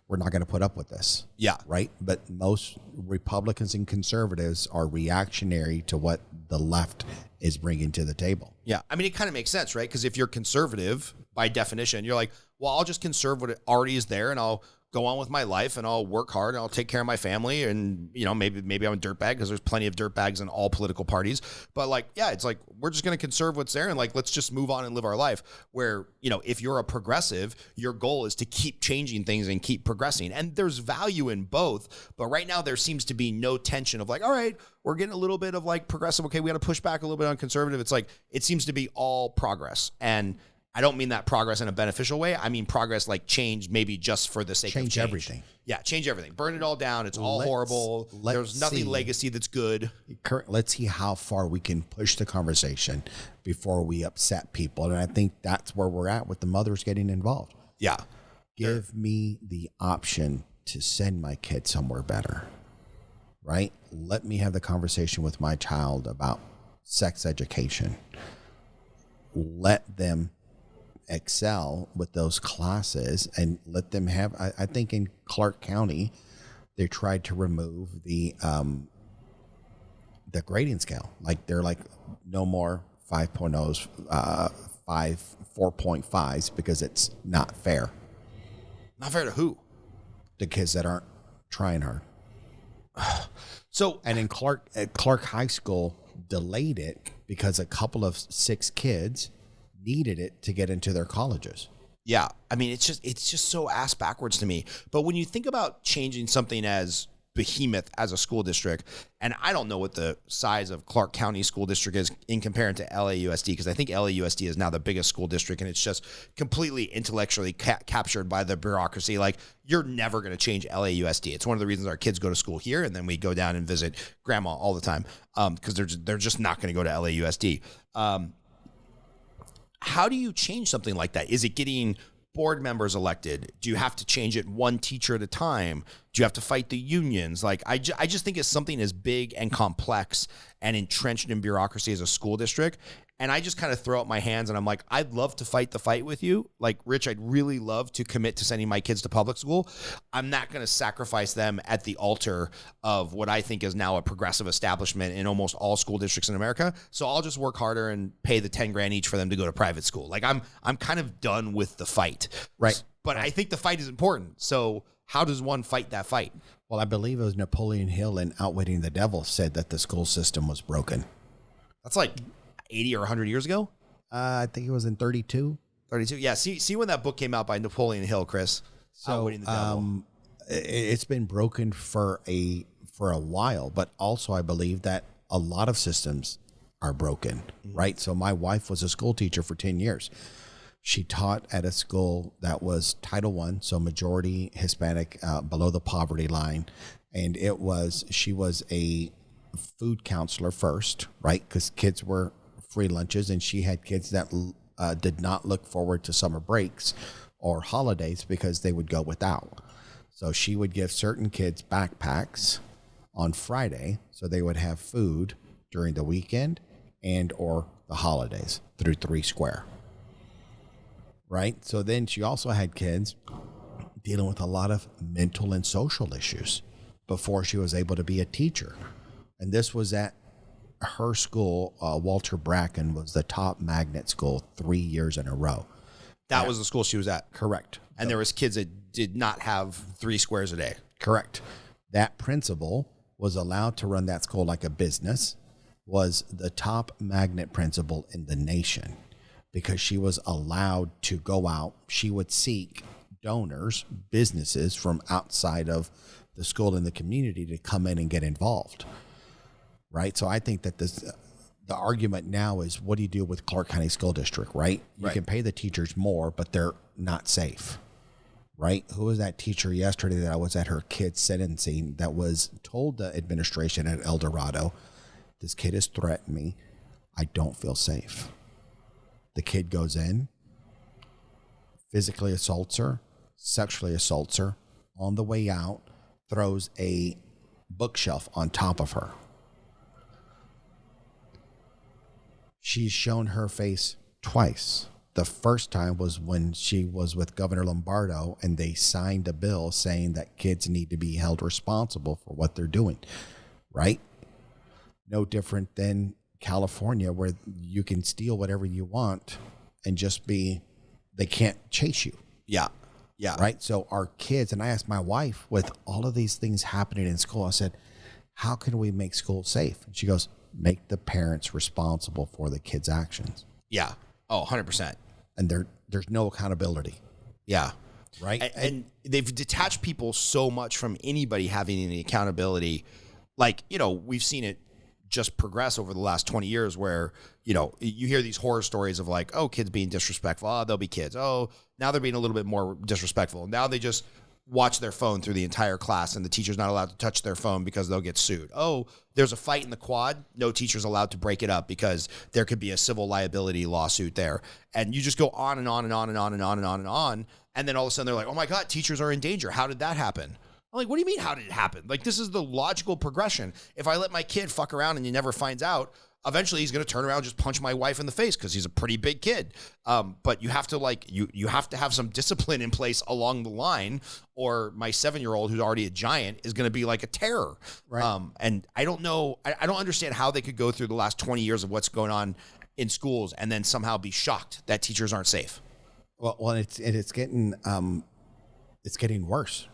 we're not going to put up with this. Yeah. Right. But most Republicans and conservatives are reactionary to what the left is bringing to the table. Yeah. I mean, it kind of makes sense, right? Because if you're conservative, by definition, you're like, well, I'll just conserve what already is there and I'll go on with my life and I'll work hard and I'll take care of my family. And, you know, maybe I'm a dirtbag because there's plenty of dirtbags in all political parties. But like, yeah, it's like, we're just going to conserve what's there and like, let's just move on and live our life. Where, you know, if you're a progressive, your goal is to keep changing things and keep progressing. And there's value in both. But right now there seems to be no tension of like, all right, we're getting a little bit of like progressive. Okay, we got to push back a little bit on conservative. It's like, it seems to be all progress. And I don't mean that progress in a beneficial way. I mean progress like change, maybe just for the sake of change. Change everything. Yeah, change everything. Burn it all down. It's all horrible. There's nothing legacy that's good. Let's see how far we can push the conversation before we upset people. And I think that's where we're at with the mothers getting involved. Yeah. Give me the option to send my kid somewhere better, right? Let me have the conversation with my child about sex education. Let them excel with those classes and let them have, I think in Clark County, they tried to remove the grading scale. Like they're like no more 5.0s, 4.5s because it's not fair. Not fair to who? The kids that aren't trying hard. So, and in Clark High School delayed it because a couple of 6 kids needed it to get into their colleges. Yeah. I mean, it's just so ass backwards to me. But when you think about changing something as behemoth as a school district, and I don't know what the size of Clark County School District is in comparison to LAUSD, because I think LAUSD is now the biggest school district, and it's just completely intellectually captured by the bureaucracy. Like, you're never going to change LAUSD. It's one of the reasons our kids go to school here, and then we go down and visit grandma all the time because they're just not going to go to LAUSD. How do you change something like that? Is it getting board members elected? Do you have to change it one teacher at a time? Do you have to fight the unions? Like, I just think it's something as big and complex and entrenched in bureaucracy as a school district. And I just kind of throw up my hands and I'm like, I'd love to fight the fight with you. Like, Rich, I'd really love to commit to sending my kids to public school. I'm not going to sacrifice them at the altar of what I think is now a progressive establishment in almost all school districts in America. So I'll just work harder and pay the 10 grand each for them to go to private school. Like, I'm kind of done with the fight. Right. But I think the fight is important. So how does one fight that fight? Well, I believe it was Napoleon Hill in Outwitting the Devil said that the school system was broken. That's like 80 or 100 years ago? I think it was in 32. 32. Yeah. See when that book came out by Napoleon Hill, Chris. So Outwitting the Devil. It's been broken for a while, but also I believe that a lot of systems are broken, right? So my wife was a school teacher for 10 years. She taught at a school that was Title I, so majority Hispanic, below the poverty line. And she was a food counselor first, right? Because kids were free lunches, and she had kids that did not look forward to summer breaks or holidays because they would go without. So she would give certain kids backpacks on Friday so they would have food during the weekend and or the holidays through 3 Square. Right? So then she also had kids dealing with a lot of mental and social issues before she was able to be a teacher. And this was at her school. Walter Bracken was the top magnet school 3 years in a row. That was the school she was at. Correct. And there was kids that did not have 3 squares a day. Correct. That principal was allowed to run that school like a business, was the top magnet principal in the nation because she was allowed to go out. She would seek donors, businesses from outside of the school and the community to come in and get involved. Right. So I think that the argument now is, what do you do with Clark County School District? Right. You can pay the teachers more, but they're not safe. Right. Who was that teacher yesterday that I was at her kid's sentencing that was told the administration at El Dorado, this kid has threatened me. I don't feel safe. The kid goes in, physically assaults her, sexually assaults her. On the way out, throws a bookshelf on top of her. She's shown her face twice. The first time was when she was with Governor Lombardo and they signed a bill saying that kids need to be held responsible for what they're doing, right? No different than California, where you can steal whatever you want and just be, they can't chase you. Yeah. Yeah. Right. So our kids, and I asked my wife, with all of these things happening in school, I said, how can we make school safe? And she goes, make the parents responsible for the kids' actions. Yeah. Oh, 100%. And there's no accountability. Yeah. Right. And they've detached people so much from anybody having any accountability. Like, you know, we've seen it just progress over the last 20 years where, you know, you hear these horror stories of like, oh, kids being disrespectful. Oh, they'll be kids. Oh, now they're being a little bit more disrespectful. Now they just watch their phone through the entire class and the teacher's not allowed to touch their phone because they'll get sued. Oh, there's a fight in the quad. No teacher's allowed to break it up because there could be a civil liability lawsuit there. And you just go on and on and on and on and on and on and on. And then all of a sudden they're like, oh my God, teachers are in danger. How did that happen? I'm like, what do you mean, how did it happen? Like, this is the logical progression. If I let my kid fuck around and he never finds out, eventually he's going to turn around and just punch my wife in the face because he's a pretty big kid. But you have to like, you have to have some discipline in place along the line, or my 7-year-old who's already a giant is going to be like a terror. Right. And I don't know, I don't understand how they could go through the last 20 years of what's going on in schools and then somehow be shocked that teachers aren't safe. Well, it's getting worse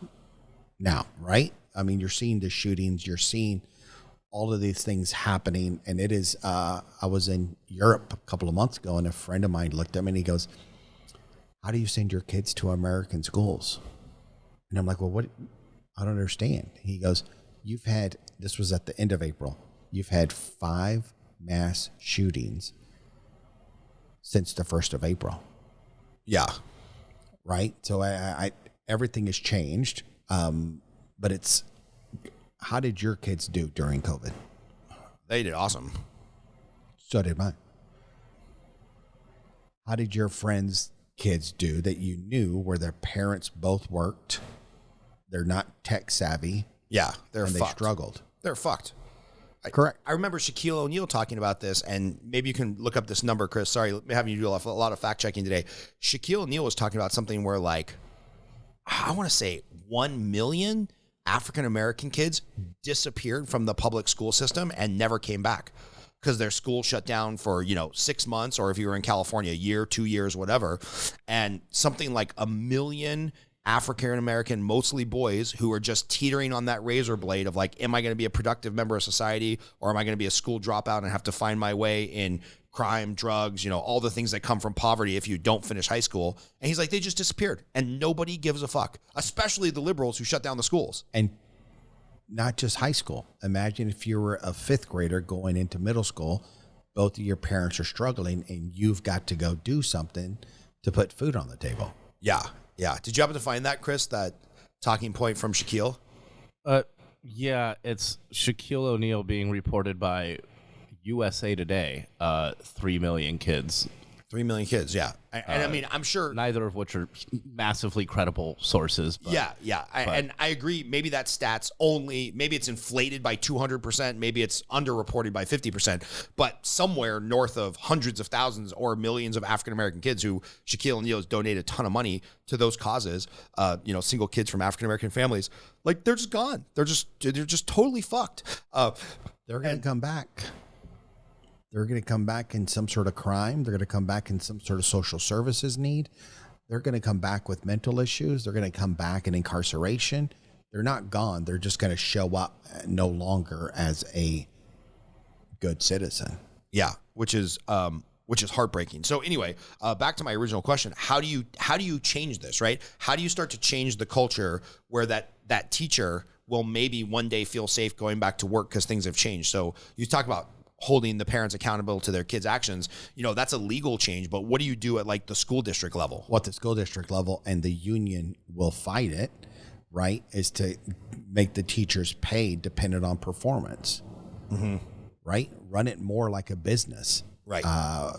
now, right? I mean, you're seeing the shootings, you're seeing all of these things happening, and it is, I was in Europe a couple of months ago, and a friend of mine looked at me and he goes, how do you send your kids to American schools? And I'm like, well, what? I don't understand. He goes, this was at the end of April, you've had 5 mass shootings since the 1st of April. Yeah. Right? So I everything has changed. But it's, how did your kids do during COVID? They did awesome. So did mine. How did your friends' kids do that you knew where their parents both worked? They're not tech savvy. Yeah, they're fucked. They struggled. They're fucked. Correct. I remember Shaquille O'Neal talking about this, and maybe you can look up this number, Chris. Sorry, having you do a lot of fact checking today. Shaquille O'Neal was talking about something where, like, I want to say 1 million African-American kids disappeared from the public school system and never came back because their school shut down for, 6 months, or if you were in California, a year, 2 years, whatever. And something like 1 million African-American, mostly boys, who are just teetering on that razor blade of like, am I going to be a productive member of society, or am I going to be a school dropout and have to find my way in crime, drugs, all the things that come from poverty if you don't finish high school. And he's like, they just disappeared and nobody gives a fuck, especially the liberals who shut down the schools. And not just high school. Imagine if you were a 5th grader going into middle school, both of your parents are struggling and you've got to go do something to put food on the table. Yeah. Yeah. Did you happen to find that, Chris, that talking point from Shaquille? Yeah, it's Shaquille O'Neal being reported by USA Today, 3 million kids. 3 million kids, yeah. And I mean, I'm sure... Neither of which are massively credible sources. But, yeah. And I agree, maybe that stat's only... Maybe it's inflated by 200%, maybe it's underreported by 50%, but somewhere north of hundreds of thousands or millions of African-American kids who Shaquille O'Neal has donated a ton of money to those causes, single kids from African-American families, like, they're just gone. They're just totally fucked. They're going to come back. They're going to come back in some sort of crime. They're going to come back in some sort of social services need. They're going to come back with mental issues. They're going to come back in incarceration. They're not gone. They're just going to show up no longer as a good citizen. Yeah, which is heartbreaking. So anyway, back to my original question: how do you change this? Right? How do you start to change the culture where that teacher will maybe one day feel safe going back to work because things have changed? So you talk about holding the parents accountable to their kids' actions, that's a legal change, but what do you do at like the school district level? What the school district level and the union will fight it, right, is to make the teachers paid dependent on performance, right? Run it more like a business, right?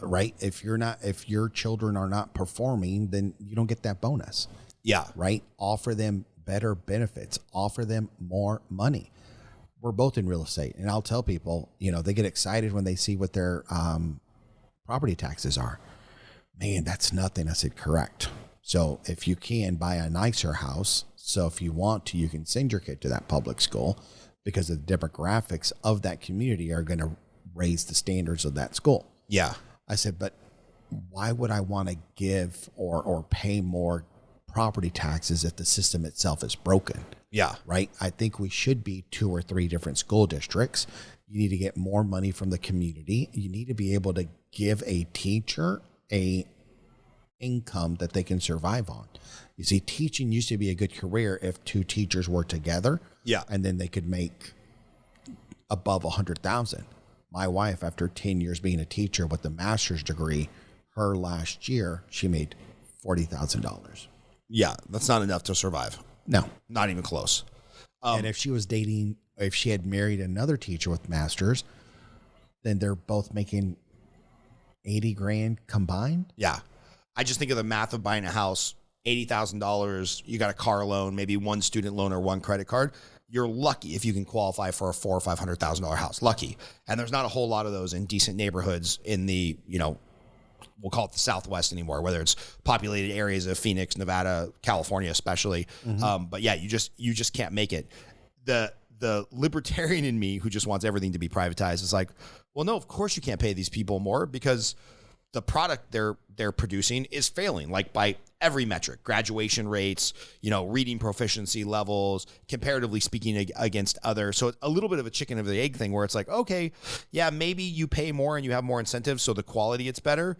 Right. If your children are not performing, then you don't get that bonus. Yeah. Right. Offer them better benefits, offer them more money. we're both in real estate, and I'll tell people, they get excited when they see what their property taxes are. Man, that's nothing. I said, correct. So if you can buy a nicer house, so if you want to, you can send your kid to that public school because the demographics of that community are going to raise the standards of that school. Yeah. I said, but why would I want to give or pay more property taxes if the system itself is broken? Yeah. Right? I think we should be 2 or 3 different school districts. You need to get more money from the community. You need to be able to give a teacher a income that they can survive on. You see, teaching used to be a good career if 2 teachers were together. Yeah. And then they could make above 100,000. My wife, after 10 years being a teacher with a master's degree, her last year, she made $40,000. Yeah. That's not enough to survive. No. Not even close. And if she had married another teacher with masters, then they're both making 80 grand combined. Yeah. I just think of the math of buying a house, $80,000, you got a car loan, maybe 1 student loan or 1 credit card. You're lucky if you can qualify for a $400,000 or $500,000 house. Lucky. And there's not a whole lot of those in decent neighborhoods in the, we'll call it the Southwest anymore, whether it's populated areas of Phoenix, Nevada, California, especially. But yeah, you just can't make it. The libertarian in me who just wants everything to be privatized is like, well, no, of course you can't pay these people more because the product they're producing is failing, like by every metric, graduation rates, reading proficiency levels, comparatively speaking against others. So it's a little bit of a chicken of the egg thing where it's like, okay, yeah, maybe you pay more and you have more incentives, so the quality gets better,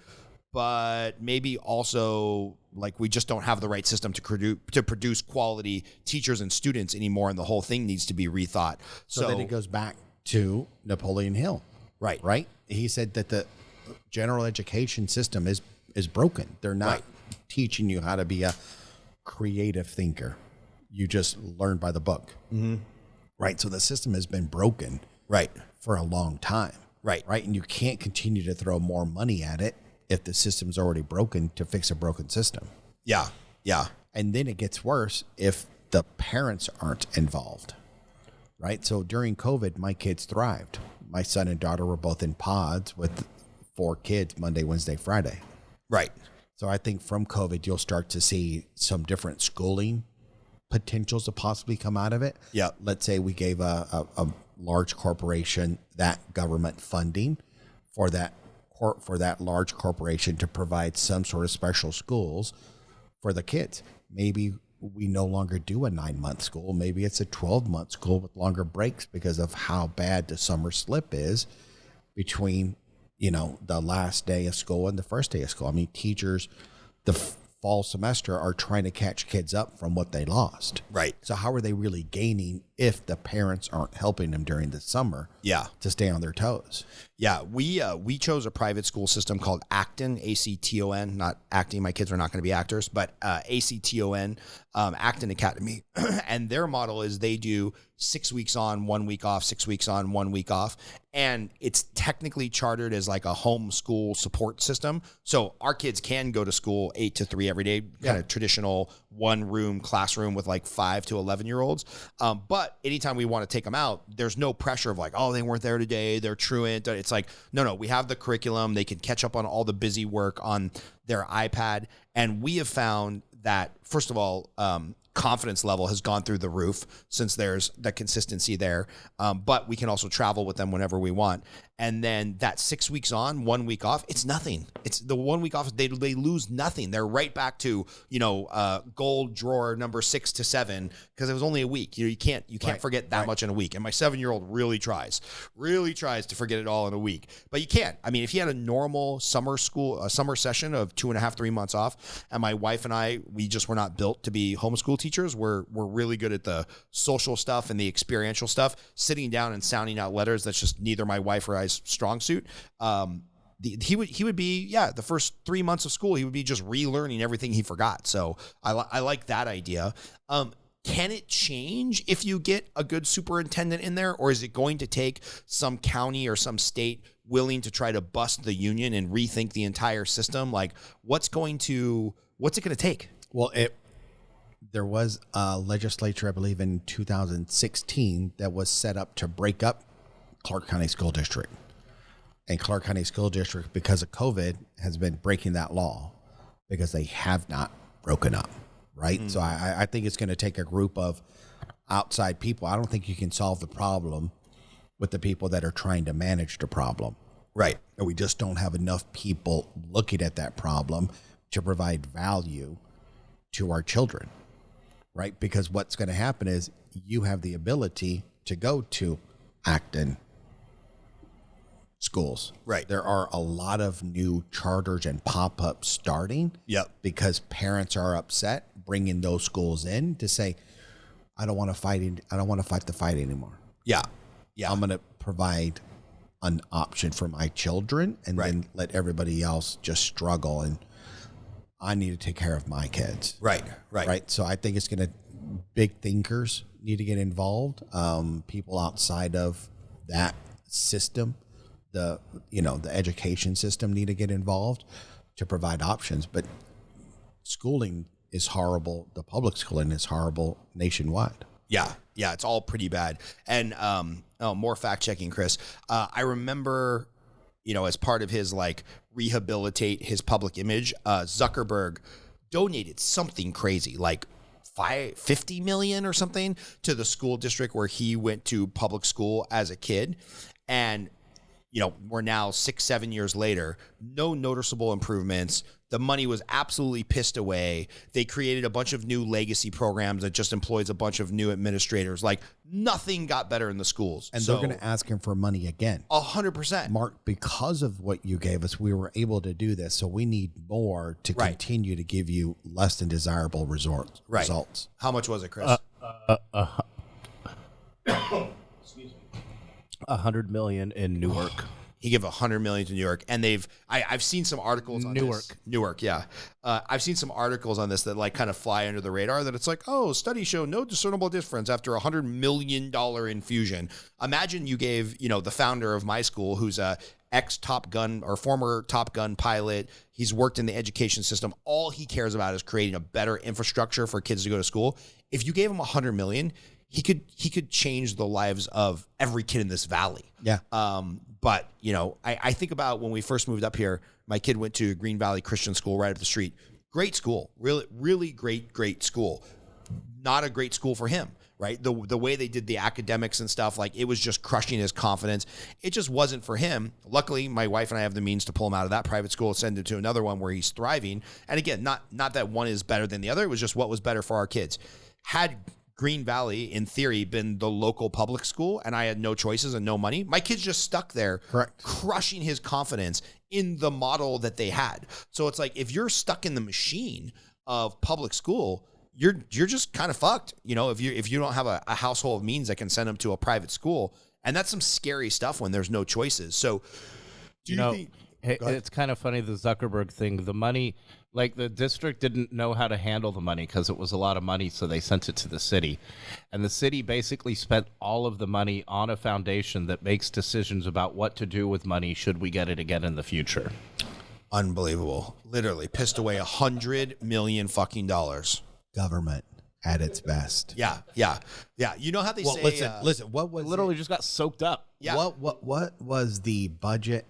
but maybe also like we just don't have the right system to produce quality teachers and students anymore, and the whole thing needs to be rethought. So then it goes back to Napoleon Hill. Right. He said that the general education system is broken. They're not teaching you how to be a creative thinker. You just learn by the book. Mm-hmm. Right. So the system has been broken for a long time. Right. And you can't continue to throw more money at it if the system's already broken to fix a broken system. Yeah. And then it gets worse if the parents aren't involved. Right. So during COVID, my kids thrived. My son and daughter were both in pods with 4 kids, Monday, Wednesday, Friday. Right. So I think from COVID, you'll start to see some different schooling potentials to possibly come out of it. Yeah. Let's say we gave a large corporation that government funding for that large corporation to provide some sort of special schools for the kids. Maybe we no longer do a 9-month school. Maybe it's a 12-month school with longer breaks because of how bad the summer slip is between, the last day of school and the first day of school. I mean, teachers, the fall semester are trying to catch kids up from what they lost. Right. So how are they really gaining if the parents aren't helping them during the summer to stay on their toes? Yeah, we chose a private school system called Acton, A-C-T-O-N, not acting. My kids are not going to be actors, but A-C-T-O-N, Acton Academy. And their model is they do 6 weeks on, 1 week off, 6 weeks on, 1 week off. And it's technically chartered as like a homeschool support system. So our kids can go to school 8 to 3 every day, kind of traditional 1-room classroom with like 5 to 11-year-olds. But anytime we want to take them out, there's no pressure of like, oh, they weren't there today, they're truant. It's like, no, we have the curriculum. They can catch up on all the busy work on their iPad. And we have found that, first of all, confidence level has gone through the roof since there's the consistency there. But we can also travel with them whenever we want. And then that 6 weeks on, 1 week off, it's nothing. It's the 1 week off. They lose nothing. They're right back to, gold drawer number 6 to 7, because it was only a week. You can't forget that much in a week. And my 7-year-old really tries to forget it all in a week, but you can't. I mean, if you had a normal summer session of 2.5, 3 months off, and my wife and I, we just were not built to be homeschool teachers. We're really good at the social stuff and the experiential stuff. Sitting down and sounding out letters, that's just neither my wife or I's strong suit. He would be, the first 3 months of school, he would be just relearning everything he forgot. So I like that idea. Can it change if you get a good superintendent in there, or is it going to take some county or some state willing to try to bust the union and rethink the entire system? Like, what's it going to take? Well, there was a legislature, I believe, in 2016 that was set up to break up Clark County School District. And Clark County School District, because of COVID, has been breaking that law because they have not broken up, right? So I think it's going to take a group of outside people. I don't think you can solve the problem with the people that are trying to manage the problem. Right. And we just don't have enough people looking at that problem to provide value to our children, right? Because what's going to happen is you have the ability to go to Acton schools. Right. There are a lot of new charters and pop-ups starting. Yep. Because parents are upset bringing those schools in to say, I don't want to fight the fight anymore. Yeah. Yeah. I'm going to provide an option for my children and then let everybody else just struggle. And I need to take care of my kids. Right. Right. So I think it's going to, big thinkers need to get involved. People outside of that system, the education system need to get involved to provide options. But schooling is horrible. The public schooling is horrible nationwide. Yeah. Yeah. It's all pretty bad. And, more fact checking, Chris. I remember, as part of his rehabilitate his public image, Zuckerberg donated something crazy, like 50 million or something to the school district where he went to public school as a kid. And, we're now 6-7 years later, no noticeable improvements. The money was absolutely pissed away. They created a bunch of new legacy programs that just employs a bunch of new administrators. Nothing got better in the schools. And they're going to ask him for money again. 100%. Mark, because of what you gave us, we were able to do this. So we need more to continue to give you less than desirable results. How much was it, Chris? Excuse me. $100 million in Newark. He gave $100 million to New York, and I've seen some articles on Newark, yeah. I've seen some articles on this that kind of fly under the radar. That it's studies show no discernible difference after $100 million infusion. Imagine you gave the founder of my school, who's a ex Top Gun or former Top Gun pilot. He's worked in the education system. All he cares about is creating a better infrastructure for kids to go to school. If you gave him $100 million, he could change the lives of every kid in this valley. Yeah. But, I think about when we first moved up here, my kid went to Green Valley Christian School right up the street. Great school. Really, really great school. Not a great school for him, right? The way they did the academics and stuff, it was just crushing his confidence. It just wasn't for him. Luckily, my wife and I have the means to pull him out of that private school and send him to another one where he's thriving. And again, not that one is better than the other. It was just what was better for our kids. Had Green Valley, in theory, been the local public school and I had no choices and no money, my kid's just stuck there, crushing his confidence in the model that they had. So it's if you're stuck in the machine of public school, you're just kind of fucked. If you don't have a household of means that can send them to a private school, and that's some scary stuff when there's no choices. So do you think... It's kind of funny, the Zuckerberg thing. The money, the district didn't know how to handle the money because it was a lot of money, so they sent it to the city. And the city basically spent all of the money on a foundation that makes decisions about what to do with money should we get it again in the future. Unbelievable. Literally pissed away $100 million fucking dollars. Government at its best. Yeah. You know how they say... Listen, what was literally just got soaked up. Yeah. What was the budget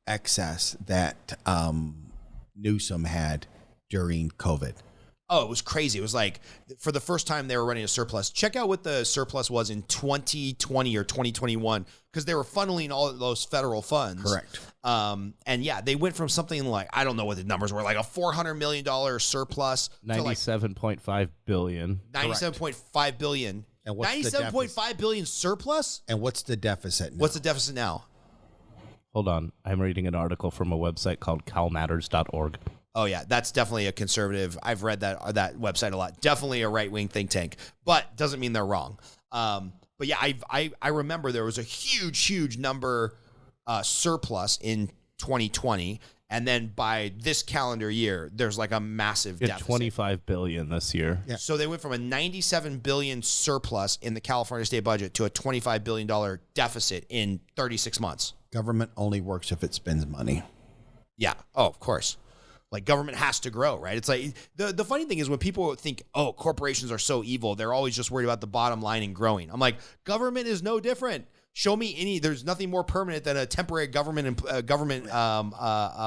excess that Newsom had during COVID? Oh, it was crazy. It was for the first time they were running a surplus. Check out what the surplus was in 2020 or 2021, because they were funneling all of those federal funds. Correct. And yeah, they went from something I don't know what the numbers were, a $400 million surplus. $97.5 billion. $97.5 billion. And what's $97.5 billion surplus? And what's the deficit now? What's the deficit now? Hold on. I'm reading an article from a website called calmatters.org. Oh, yeah. That's definitely a conservative. I've read that website a lot. Definitely a right-wing think tank, but doesn't mean they're wrong. But yeah, I remember there was a huge number surplus in 2020. And then by this calendar year, there's a massive deficit. $25 billion this year. Yeah. So they went from a $97 billion surplus in the California state budget to a $25 billion deficit in 36 months. Government only works if it spends money. Yeah. Oh, of course. Like government has to grow, right? It's like the funny thing is when people think, oh, corporations are so evil, they're always just worried about the bottom line and growing. I'm like, government is no different. Show me there's nothing more permanent than a temporary government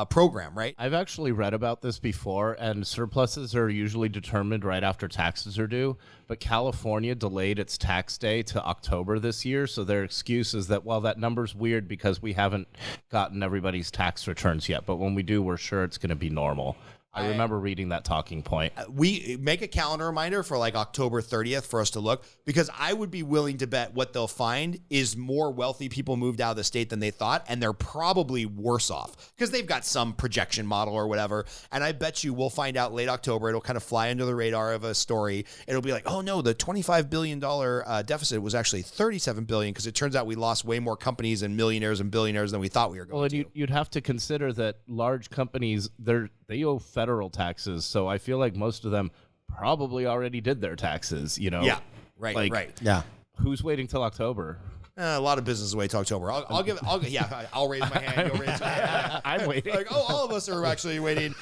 program, right? I've actually read about this before, and surpluses are usually determined right after taxes are due. But California delayed its tax day to October this year, so their excuse is that, well, that number's weird because we haven't gotten everybody's tax returns yet. But when we do, we're sure it's going to be normal. I remember reading that talking point. We make a calendar reminder for like October 30th for us to look, because I would be willing to bet what they'll find is more wealthy people moved out of the state than they thought, and they're probably worse off because they've got some projection model or whatever. And I bet you we'll find out late October. It'll kind of fly under the radar of a story. It'll be like, oh no, the $25 billion deficit was actually $37 billion because it turns out we lost way more companies and millionaires and billionaires than we thought we were going to. Well, and you'd have to consider that large companies, they owe federal taxes, so I feel like most of them probably already did their taxes, you know? Yeah, right, like, right. Yeah. Who's waiting till October? A lot of businesses wait till October. I'll raise my hand. You'll raise my hand. I'm waiting. Like, all of us are actually waiting.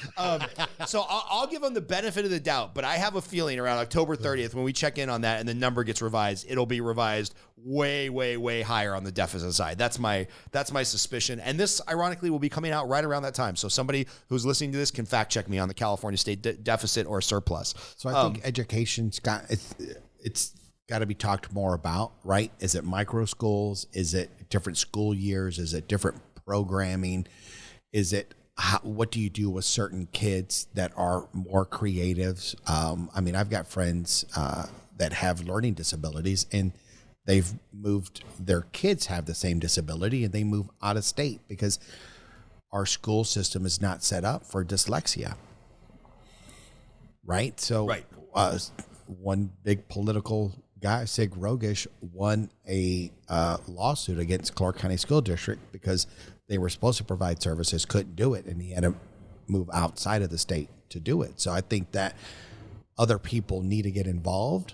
So I'll give them the benefit of the doubt, but I have a feeling around October 30th when we check in on that and the number gets revised, it'll be revised way, way, way higher on the deficit side. That's my suspicion. And this, ironically, will be coming out right around that time. So somebody who's listening to this can fact check me on the California state deficit or surplus. So I think education's it's got to be talked more about, right? Is it micro schools? Is it different school years? Is it different programming? Is it what do you do with certain kids that are more creatives? I mean, I've got friends that have learning disabilities, and they've moved, their kids have the same disability, and they move out of state because our school system is not set up for dyslexia, right? So right. One big political guy, Sig Rogish, won a lawsuit against Clark County School District because they were supposed to provide services, couldn't do it, and he had to move outside of the state to do it. So I think that other people need to get involved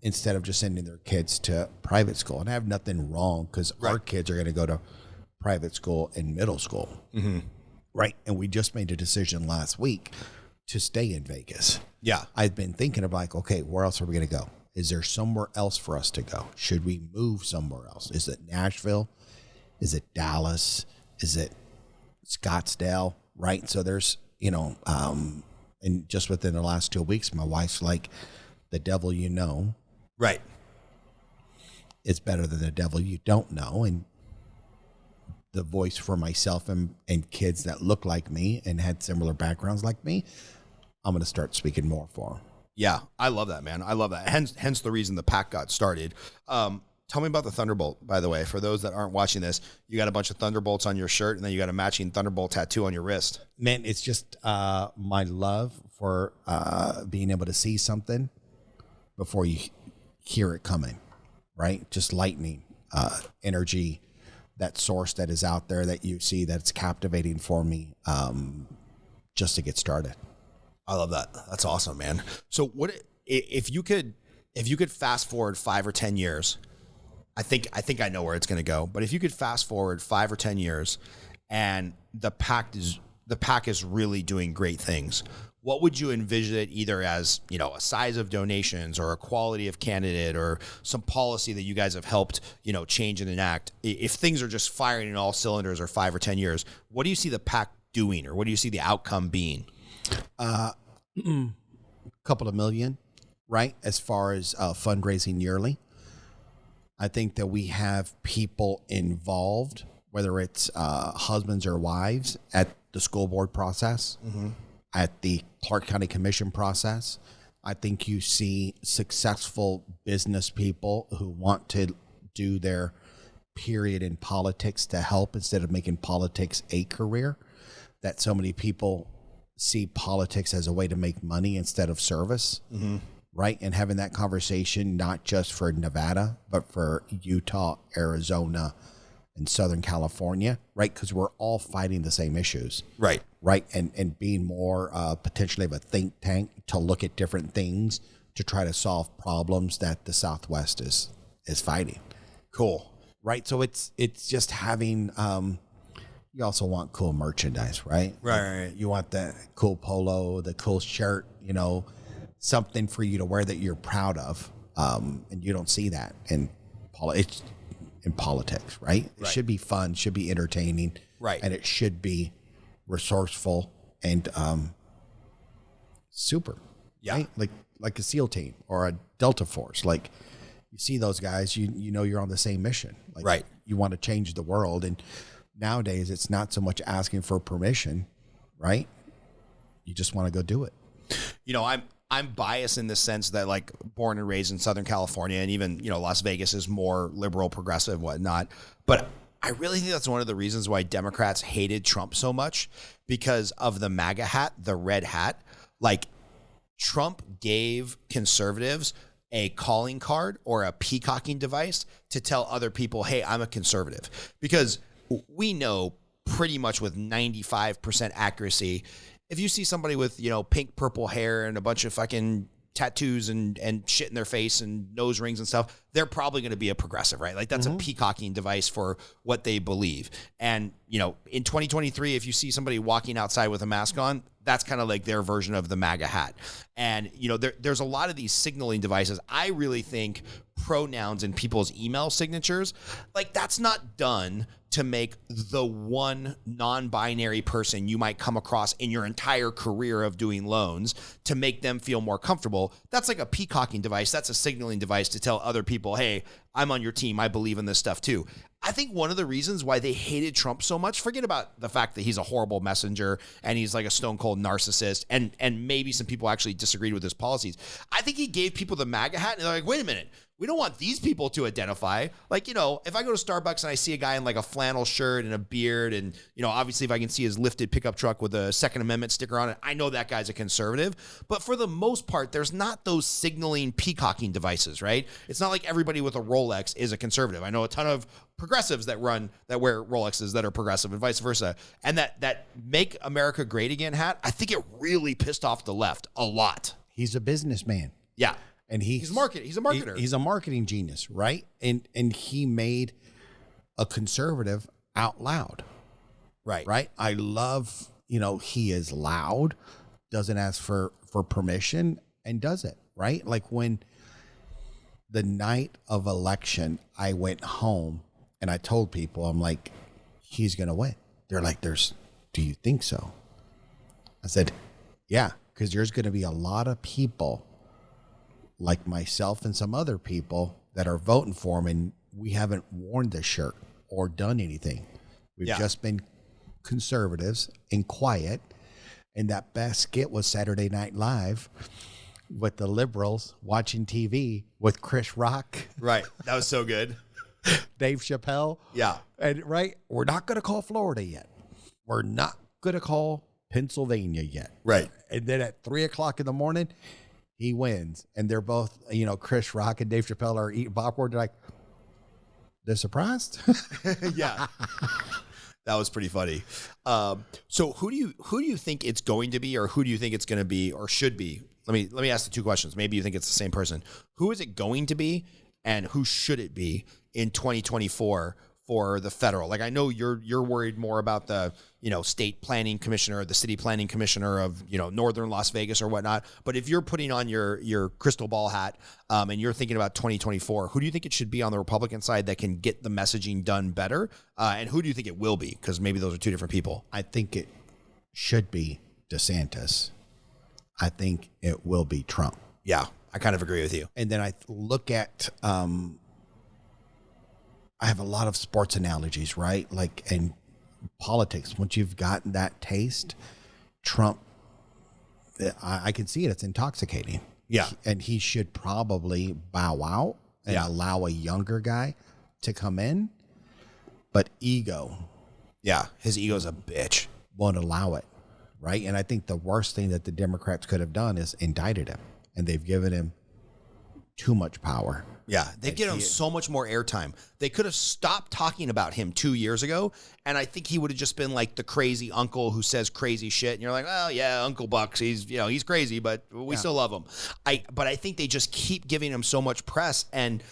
instead of just sending their kids to private school. And I have nothing wrong because our kids are going to go to private school and middle school, right? And we just made a decision last week to stay in Vegas. Yeah. I've been thinking of like, okay, where else are we going to go? Is there somewhere else for us to go? Should we move somewhere else? Is it Nashville? Is it Dallas? Is it Scottsdale? Right? So there's, and just within the last 2 weeks, my wife's like, the devil you know. Right. Is better than the devil you don't know. And the voice for myself and kids that look like me and had similar backgrounds like me, I'm going to start speaking more for them. Yeah, I love that, man. I love that. Hence the reason the PAC got started. Tell me about the Thunderbolt, by the way. For those that aren't watching this, you got a bunch of Thunderbolts on your shirt, and then you got a matching Thunderbolt tattoo on your wrist. Man, it's just my love for being able to see something before you hear it coming, right? Just lightning, energy, that source that is out there that you see that's captivating for me just to get started. I love that. That's awesome, man. So what if you could fast forward 5 or 10 years? I think I know where it's going to go. But if you could fast forward 5 or 10 years, and the PAC is really doing great things, what would you envision it either as, a size of donations or a quality of candidate or some policy that you guys have helped, change and enact? If things are just firing in all cylinders or 5 or 10 years, what do you see the PAC doing, or what do you see the outcome being? Couple of million, right? As far as fundraising yearly. I think that we have people involved, whether it's husbands or wives, at the school board process, at the Clark County Commission process. I think you see successful business people who want to do their period in politics to help instead of making politics a career. That so many people see politics as a way to make money instead of service, right? And having that conversation, not just for Nevada, but for Utah, Arizona, and Southern California, right? Because we're all fighting the same issues. Right. Right. And being more potentially of a think tank to look at different things to try to solve problems that the Southwest is fighting. Cool. Right. So it's just having, you also want cool merchandise, right? Right. You want the cool polo, the cool shirt, something for you to wear that you're proud of. And you don't see that in politics, right? It should be fun, should be entertaining, right? And it should be resourceful and super, right? Like a SEAL team or a Delta Force. Like you see those guys, you know you're on the same mission. Like, right. You want to change the world, and nowadays it's not so much asking for permission, right? You just want to go do it. I'm biased in the sense that, like, born and raised in Southern California, and even, Las Vegas is more liberal, progressive, whatnot. But I really think that's one of the reasons why Democrats hated Trump so much, because of the MAGA hat, the red hat. Like, Trump gave conservatives a calling card or a peacocking device to tell other people, hey, I'm a conservative. Because we know pretty much with 95% accuracy, if you see somebody with, pink, purple hair and a bunch of fucking tattoos and shit in their face and nose rings and stuff, they're probably going to be a progressive, right? Like, that's a peacocking device for what they believe. And, in 2023, if you see somebody walking outside with a mask on, that's kind of like their version of the MAGA hat. And, there's a lot of these signaling devices. I really think pronouns in people's email signatures, like, that's not done to make the one non-binary person you might come across in your entire career of doing loans to make them feel more comfortable. That's like a peacocking device. That's a signaling device to tell other people, hey, I'm on your team. I believe in this stuff too. I think one of the reasons why they hated Trump so much, forget about the fact that he's a horrible messenger and he's like a stone cold narcissist, and maybe some people actually disagreed with his policies. I think he gave people the MAGA hat and they're like, wait a minute, we don't want these people to identify. Like, if I go to Starbucks and I see a guy in like a flannel shirt and a beard, and, obviously if I can see his lifted pickup truck with a Second Amendment sticker on it, I know that guy's a conservative. But for the most part, there's not those signaling peacocking devices, right? It's not like everybody with a Rolex is a conservative. I know a ton of progressives that wear Rolexes that are progressive, and vice versa. And that Make America Great Again hat, I think it really pissed off the left a lot. He's a businessman. Yeah. And he's a marketer. He's a marketing genius, right? And he made a conservative out loud. Right. I love, he is loud, doesn't ask for permission, and does it, right? Like, when the night of election, I went home and I told people, I'm like, he's going to win. They're like, do you think so? I said, yeah, because there's going to be a lot of people like myself and some other people that are voting for him, and we haven't worn the shirt or done anything. We've just been conservatives and quiet. And that best skit was Saturday Night Live with the liberals watching TV with Chris Rock. Right. That was so good. Dave Chappelle. Yeah. And we're not going to call Florida yet. We're not going to call Pennsylvania yet. Right. And then at 3:00 in the morning, he wins. And they're both, Chris Rock and Dave Chappelle are eating popcorn. They're like, they're surprised. Yeah. That was pretty funny. So who do you think it's going to be, or who do you think it's going to be, or should be? Let me ask the two questions. Maybe you think it's the same person. Who is it going to be, and who should it be in 2024 for the federal? Like, I know you're worried more about the, state planning commissioner, the city planning commissioner of, northern Las Vegas or whatnot. But if you're putting on your crystal ball hat, and you're thinking about 2024, who do you think it should be on the Republican side that can get the messaging done better? And who do you think it will be? Because maybe those are two different people. I think it should be DeSantis. I think it will be Trump. Yeah, I kind of agree with you. And then I look at, I have a lot of sports analogies, right? Like, and politics. Once you've gotten that taste, Trump, I can see it. It's intoxicating. Yeah. And he should probably bow out and allow a younger guy to come in. But ego. Yeah. His ego's a bitch. Won't allow it. Right. And I think the worst thing that the Democrats could have done is indicted him. And they've given him too much power. Yeah, they give him so much more airtime. They could have stopped talking about him 2 years ago, and I think he would have just been like the crazy uncle who says crazy shit, and you're like, oh yeah, Uncle Bucks, he's crazy, but we still love him. But I think they just keep giving him so much press, and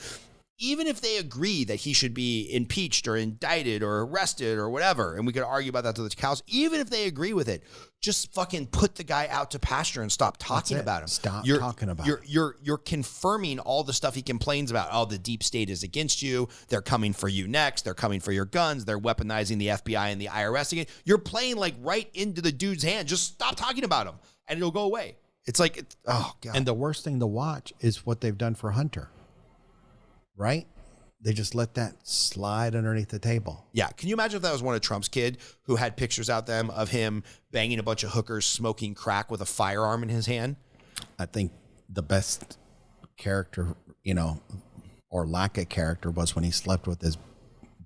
even if they agree that he should be impeached or indicted or arrested or whatever, and we could argue about that to the cows, even if they agree with it, just fucking put the guy out to pasture and stop talking about him. Stop talking about him. You're confirming all the stuff he complains about. Oh, the deep state is against you. They're coming for you next. They're coming for your guns. They're weaponizing the FBI and the IRS again. You're playing like right into the dude's hand. Just stop talking about him and it'll go away. It's like, oh God. And the worst thing to watch is what they've done for Hunter. Right? They just let that slide underneath the table. Yeah. Can you imagine if that was one of Trump's kid who had pictures out them of him banging a bunch of hookers, smoking crack with a firearm in his hand? I think the best character, or lack of character was when he slept with his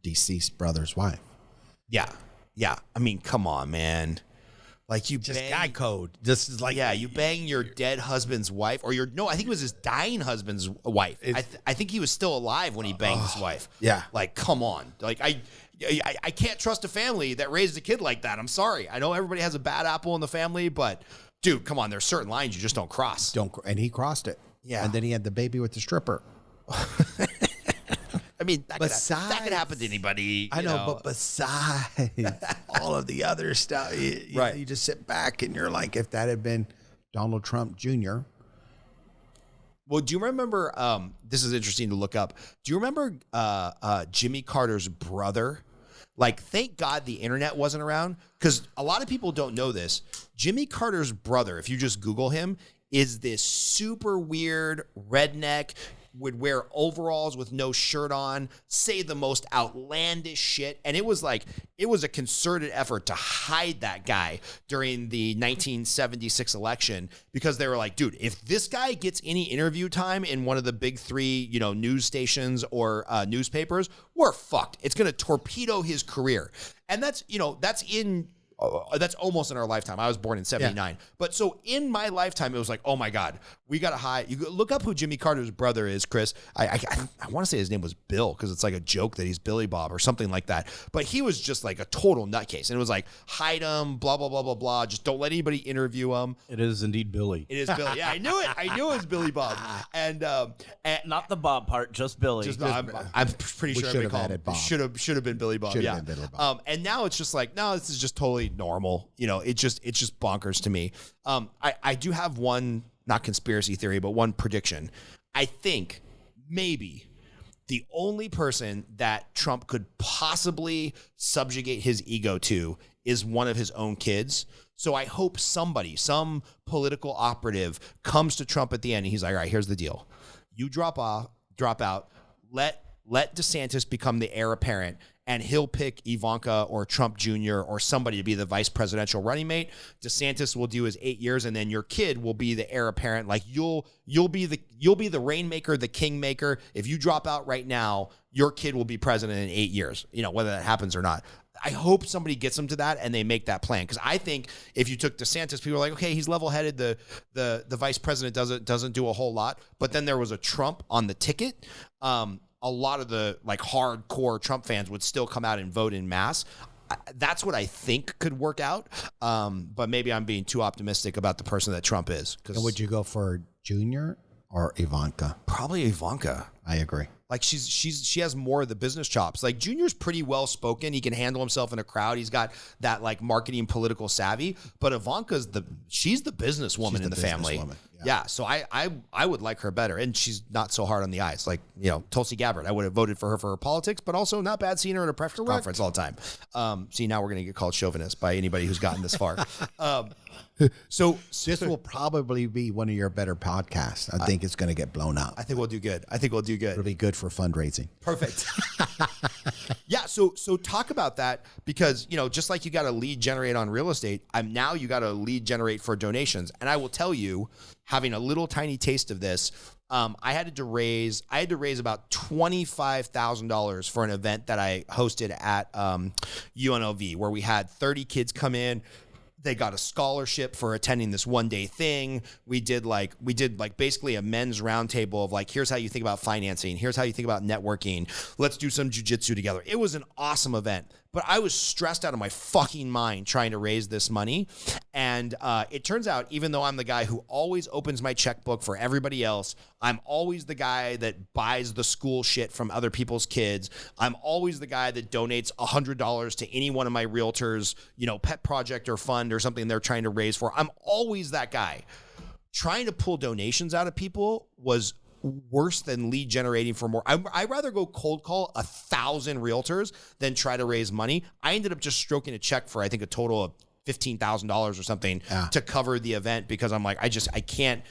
deceased brother's wife. Yeah. Yeah. I mean, come on, man. Like you Just bang, guy code. This is like, yeah, you bang your dead husband's wife, or I think it was his dying husband's wife. I think he was still alive when he banged his wife. Yeah. Like, come on. Like, I can't trust a family that raised a kid like that. I'm sorry. I know everybody has a bad apple in the family, but dude, come on. There's certain lines you just don't cross. And he crossed it. Yeah. And then he had the baby with the stripper. I mean, that could happen to anybody. I know, but besides all of the other stuff, you just sit back and you're like, if that had been Donald Trump Jr. Well, do you remember, this is interesting to look up. Do you remember Jimmy Carter's brother? Like, thank God the internet wasn't around, because a lot of people don't know this. Jimmy Carter's brother, if you just Google him, is this super weird redneck, would wear overalls with no shirt on, say the most outlandish shit. And it was a concerted effort to hide that guy during the 1976 election, because they were like, dude, if this guy gets any interview time in one of the big three, news stations or newspapers, we're fucked. It's going to torpedo his career. And that's almost in our lifetime. I was born in 79. Yeah. But so in my lifetime, it was like, oh my God, we got to hide. You look up who Jimmy Carter's brother is, Chris. I want to say his name was Bill, because it's like a joke that he's Billy Bob or something like that. But he was just like a total nutcase. And it was like, hide him, blah, blah, blah, blah, blah. Just don't let anybody interview him. It is indeed Billy. It is Billy. Yeah, I knew it. I knew it was Billy Bob. And not the Bob part, just Billy. I'm pretty sure should have added Bob. Should have been Billy Bob. Yeah. Been Billy Bob. And now it's just like, no, this is just totally normal. It's just bonkers to me. I do have one, not conspiracy theory, but one prediction. I think maybe the only person that Trump could possibly subjugate his ego to is one of his own kids. So I hope some political operative comes to Trump at the end and he's like, all right, here's the deal. You drop out, let DeSantis become the heir apparent, and he'll pick Ivanka or Trump Jr. or somebody to be the vice presidential running mate. DeSantis will do his 8 years, and then your kid will be the heir apparent. Like you'll be the rainmaker, the kingmaker. If you drop out right now, your kid will be president in 8 years. Whether that happens or not. I hope somebody gets them to that and they make that plan, because I think if you took DeSantis, people are like, okay, he's level-headed. The vice president doesn't do a whole lot, but then there was a Trump on the ticket. A lot of the like hardcore Trump fans would still come out and vote in mass. That's what I think could work out. But maybe I'm being too optimistic about the person that Trump is. And would you go for Junior or Ivanka? Probably Ivanka. I agree. Like she has more of the business chops. Like Junior's pretty well spoken. He can handle himself in a crowd. He's got that like marketing political savvy. But Ivanka's she's the businesswoman in the family. Yeah. So I would like her better. And she's not so hard on the eyes. Like, Tulsi Gabbard. I would have voted for her for her politics, but also not bad seeing her at a press conference all the time. See, now we're going to get called chauvinist by anybody who's gotten this far. So this will probably be one of your better podcasts. I think it's going to get blown up. I think we'll do good. It'll be good for fundraising. Perfect. Yeah. So talk about that, because, just like you got to lead generate on real estate, now you got to lead generate for donations. And I will tell you, having a little tiny taste of this, I had to raise about $25,000 for an event that I hosted at UNLV, where we had 30 kids come in. They got a scholarship for attending this one-day thing. We did basically a men's roundtable of like, here's how you think about financing. Here's how you think about networking. Let's do some jiu-jitsu together. It was an awesome event. But I was stressed out of my fucking mind trying to raise this money. And it turns out, even though I'm the guy who always opens my checkbook for everybody else, I'm always the guy that buys the school shit from other people's kids. I'm always the guy that donates $100 to any one of my realtors, pet project or fund or something they're trying to raise for. I'm always that guy. Trying to pull donations out of people was worse than lead generating for more. I'd rather go cold call 1,000 realtors than try to raise money. I ended up just stroking a check for, I think, a total of $15,000 or something to cover the event, because I'm like, I can't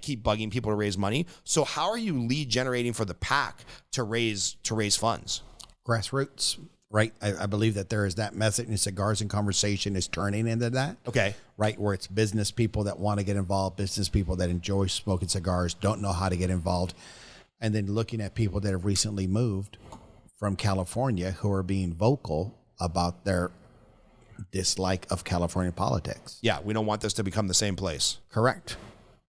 keep bugging people to raise money. So how are you lead generating for the PAC to raise funds? Grassroots, right? I believe that there is that message, and Cigars and Conversation is turning into that. Okay. Right, where it's business people that want to get involved, business people that enjoy smoking cigars, don't know how to get involved, and then looking at people that have recently moved from California who are being vocal about their dislike of California politics. Yeah, we don't want this to become the same place. Correct.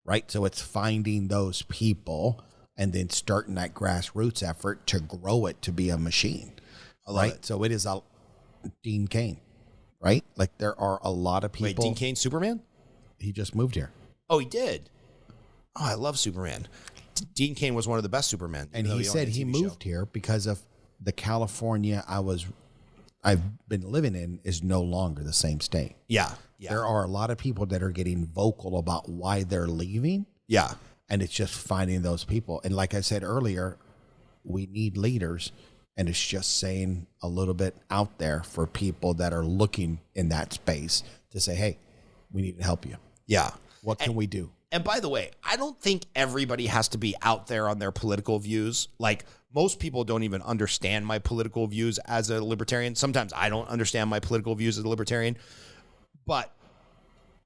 Right, so it's finding those people and then starting that grassroots effort to grow it to be a machine. I love it. So it is a Dean Cain, right? Like there are a lot of people. Wait, Dean Cain, Superman? He just moved here. Oh, he did. Oh, I love Superman. Dean Cain was one of the best Supermen. And he said he moved here because of the California I've been living in is no longer the same state. Yeah. There are a lot of people that are getting vocal about why they're leaving. Yeah. And it's just finding those people. And like I said earlier, we need leaders. And it's just saying a little bit out there for people that are looking in that space to say, hey, we need to help you. Yeah. What can we do? And by the way, I don't think everybody has to be out there on their political views. Like, most people don't even understand my political views as a libertarian. Sometimes I don't understand my political views as a libertarian. But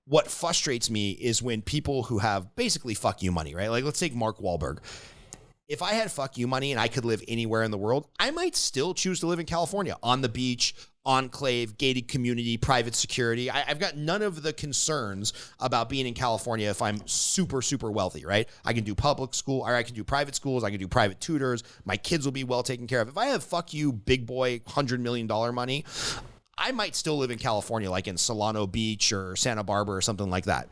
what frustrates me is when people who have basically fuck you money, right? Like, let's take Mark Wahlberg. If I had fuck you money and I could live anywhere in the world, I might still choose to live in California, on the beach, enclave, gated community, private security. I've got none of the concerns about being in California if I'm super, super wealthy, right? I can do public school, or I can do private schools, I can do private tutors. My kids will be well taken care of. If I have fuck you, big boy, $100 million money, I might still live in California, like in Solano Beach or Santa Barbara or something like that.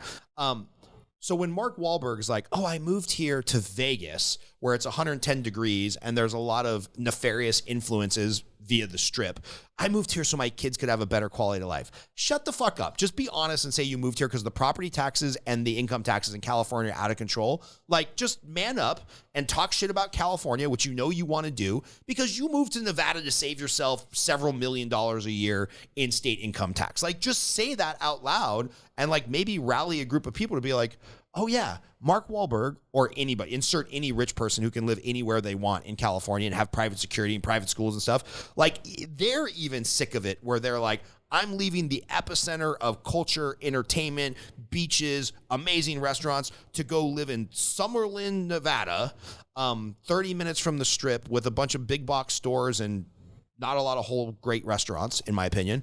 So when Mark Wahlberg is like, oh, I moved here to Vegas where it's 110 degrees and there's a lot of nefarious influences via the Strip. I moved here so my kids could have a better quality of life. Shut the fuck up. Just be honest and say you moved here because the property taxes and the income taxes in California are out of control. Like, just man up and talk shit about California, which you know you want to do, because you moved to Nevada to save yourself several $1 million a year in state income tax. Like, just say that out loud and like maybe rally a group of people to be like, oh yeah, Mark Wahlberg or anybody, insert any rich person who can live anywhere they want in California and have private security and private schools and stuff. Like, they're even sick of it where they're like, I'm leaving the epicenter of culture, entertainment, beaches, amazing restaurants to go live in Summerlin, Nevada, 30 minutes from the Strip with a bunch of big box stores and not a lot of whole great restaurants, in my opinion,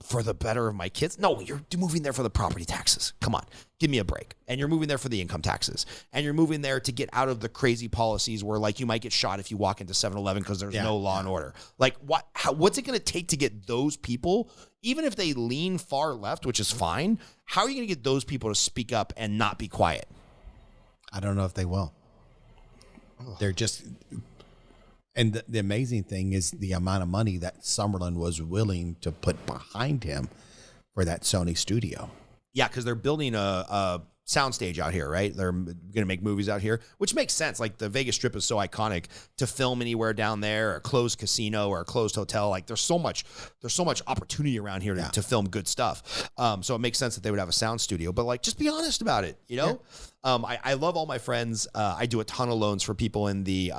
for the better of my kids. No, you're moving there for the property taxes. Come on, give me a break. And you're moving there for the income taxes. And you're moving there to get out of the crazy policies where, like, you might get shot if you walk into 7-Eleven because there's no law and order. Like, what's it going to take to get those people, even if they lean far left, which is fine, how are you going to get those people to speak up and not be quiet? I don't know if they will. They're just... And the amazing thing is the amount of money that Summerlin was willing to put behind him for that Sony studio. Yeah, because they're building a soundstage out here, right? They're going to make movies out here, which makes sense. Like, the Vegas Strip is so iconic to film anywhere down there, or a closed casino or a closed hotel. Like, there's so much opportunity around here to film good stuff. So it makes sense that they would have a sound studio. But like, just be honest about it, you know? Yeah. I love all my friends. I do a ton of loans for people in the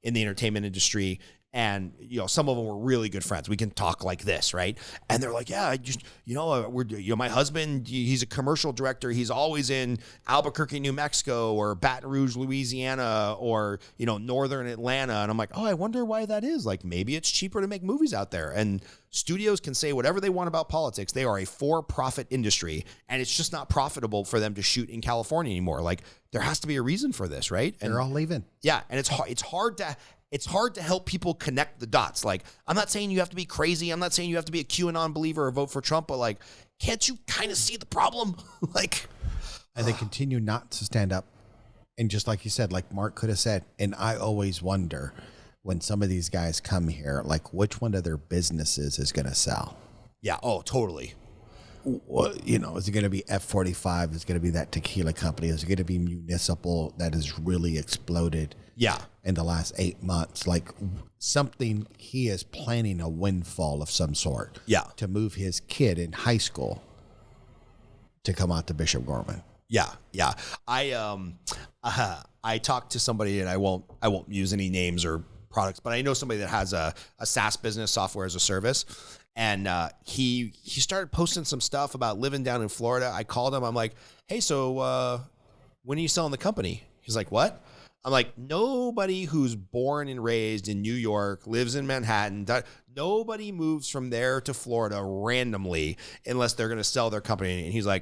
entertainment industry. And, you know, some of them were really good friends. We can talk like this, right? And they're like, yeah, I just, my husband, he's a commercial director. He's always in Albuquerque, New Mexico, or Baton Rouge, Louisiana, or, northern Atlanta. And I'm like, oh, I wonder why that is. Like, maybe it's cheaper to make movies out there. And studios can say whatever they want about politics. They are a for-profit industry, and it's just not profitable for them to shoot in California anymore. Like, there has to be a reason for this, right? And they're all leaving. Yeah, and it's hard to help people connect the dots. Like, I'm not saying you have to be crazy. I'm not saying you have to be a QAnon believer or vote for Trump, but like, can't you kind of see the problem? Like, and they continue not to stand up. And just like you said, like Mark could have said, and I always wonder when some of these guys come here, like which one of their businesses is going to sell? Yeah. Oh, totally. You know, is it going to be F45? Is it going to be that tequila company? Is it going to be municipal that has really exploded? Yeah. In the last 8 months, like something, he is planning a windfall of some sort. Yeah. To move his kid in high school to come out to Bishop Gorman. Yeah, yeah. I talked to somebody, and I won't use any names or products, but I know somebody that has a SaaS business, software as a service, and he started posting some stuff about living down in Florida. I called him. I'm like, hey, so when are you selling the company? He's like, what? I'm like, nobody who's born and raised in New York, lives in Manhattan, nobody moves from there to Florida randomly unless they're going to sell their company. And he's like,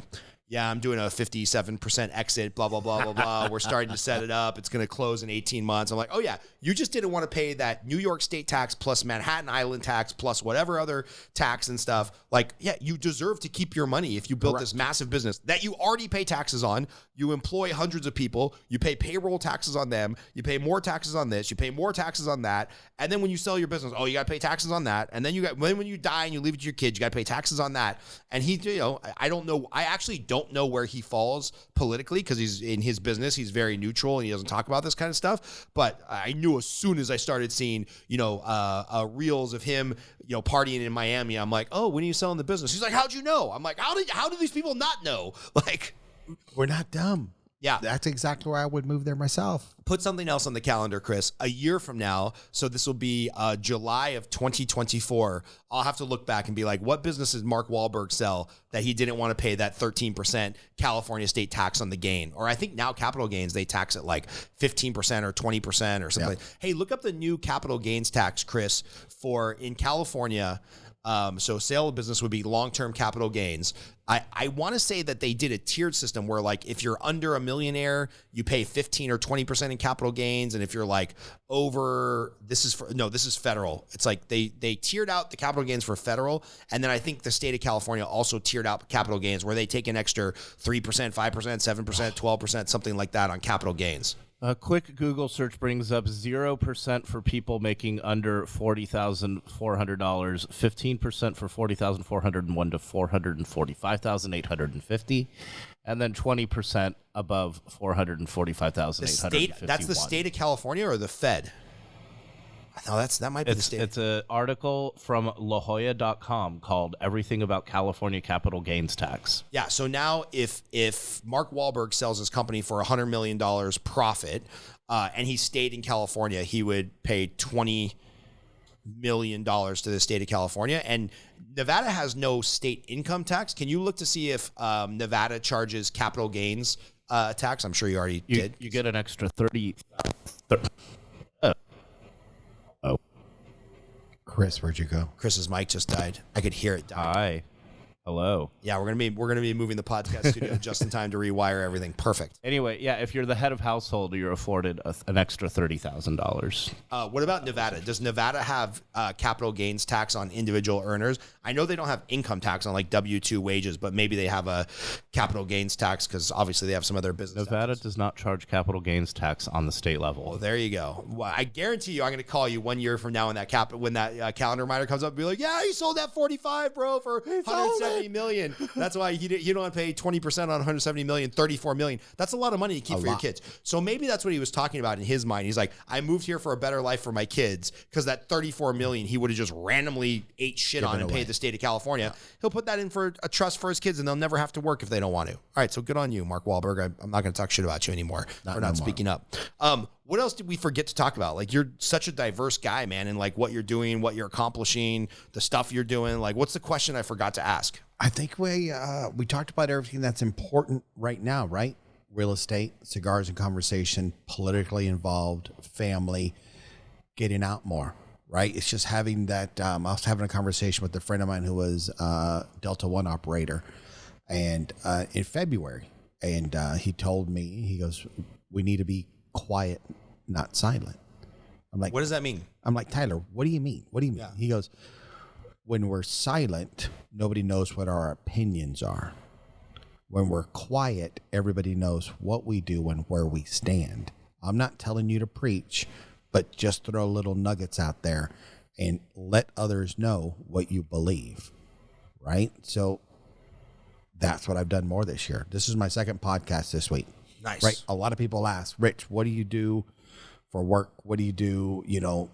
yeah, I'm doing a 57% exit, blah, blah, blah, blah, blah. We're starting to set it up. It's going to close in 18 months. I'm like, oh, yeah, you just didn't want to pay that New York state tax plus Manhattan Island tax plus whatever other tax and stuff. Like, yeah, you deserve to keep your money if you built this massive business that you already pay taxes on. You employ hundreds of people. You pay payroll taxes on them. You pay more taxes on this. You pay more taxes on that. And then when you sell your business, oh, you got to pay taxes on that. And then when you die and you leave it to your kids, you got to pay taxes on that. And he, you know, I don't know. I actually don't know where he falls politically because he's in his business. He's very neutral and he doesn't talk about this kind of stuff. But I knew as soon as I started seeing, you know, reels of him, you know, partying in Miami, I'm like, oh, when are you selling the business? He's like, how'd you know? I'm like, how do these people not know? Like, we're not dumb. Yeah. That's exactly where I would move there myself. Put something else on the calendar, Chris. A year from now, so this will be July of 2024, I'll have to look back and be like, what business did Mark Wahlberg sell that he didn't want to pay that 13% California state tax on the gain? Or I think now capital gains, they tax it like 15% or 20% or something. Yeah. Hey, look up the new capital gains tax, Chris, for in California. So sale of business would be long-term capital gains. I want to say that they did a tiered system where, like, if you're under a millionaire, you pay 15 or 20% in capital gains. And if you're like over, this is federal. It's like they tiered out the capital gains for federal. And then I think the state of California also tiered out capital gains where they take an extra 3%, 5%, 7%, 12%, something like that on capital gains. A quick Google search brings up 0% for people making under $40,400, 15% for $40,401 to $445,850, and then 20% above $445,851. That's the state of California or the Fed? No, that might be the state. It's an article from lajoya.com called Everything About California Capital Gains Tax. Yeah, so now if Mark Wahlberg sells his company for $100 million profit and he stayed in California, he would pay $20 million to the state of California. And Nevada has no state income tax. Can you look to see if Nevada charges capital gains tax? I'm sure you already did. You get an extra 30. Chris, where'd you go? Chris's mic just died. I could hear it die. Hi. Hello. Yeah, we're gonna be moving the podcast studio just in time to rewire everything. Perfect. Anyway, yeah, if you're the head of household, you're afforded an extra $30,000. What about Nevada? Does Nevada have capital gains tax on individual earners? I know they don't have income tax on like W-2 wages, but maybe they have a capital gains tax because obviously they have some other business. Nevada does not charge capital gains tax on the state level. Well, there you go. Well, I guarantee you, I'm going to call you 1 year from now when that calendar reminder comes up and be like, yeah, you sold that 45, bro, for 170 million. That's why you don't pay 20% on 170 million, 34 million. That's a lot of money to keep for your kids. So maybe that's what he was talking about in his mind. He's like, I moved here for a better life for my kids because that 34 million he would have just randomly ate shit on and paid the state of California. Yeah. He'll put that in for a trust for his kids and they'll never have to work if they don't want to. All right, so good on you, Mark Wahlberg. I'm not going to talk shit about you anymore for not speaking up. What else did we forget to talk about? Like, you're such a diverse guy, man, and like what you're doing, what you're accomplishing, the stuff you're doing. Like, what's the question I forgot to ask? I think we talked about everything that's important right now, right? Real estate, cigars and conversation, politically involved, family, getting out more. right? It's just having that. I was having a conversation with a friend of mine who was Delta One operator, and in February, and he told me, he goes, "We need to be quiet, not silent." I'm like, what does that mean? I'm like, Tyler, what do you mean? What do you mean? Yeah. He goes, when we're silent, nobody knows what our opinions are. When we're quiet, everybody knows what we do and where we stand. I'm not telling you to preach, but just throw little nuggets out there and let others know what you believe, right? So that's what I've done more this year. This is my second podcast this week. Nice. Right? A lot of people ask, Rich, what do you do for work? What do you do,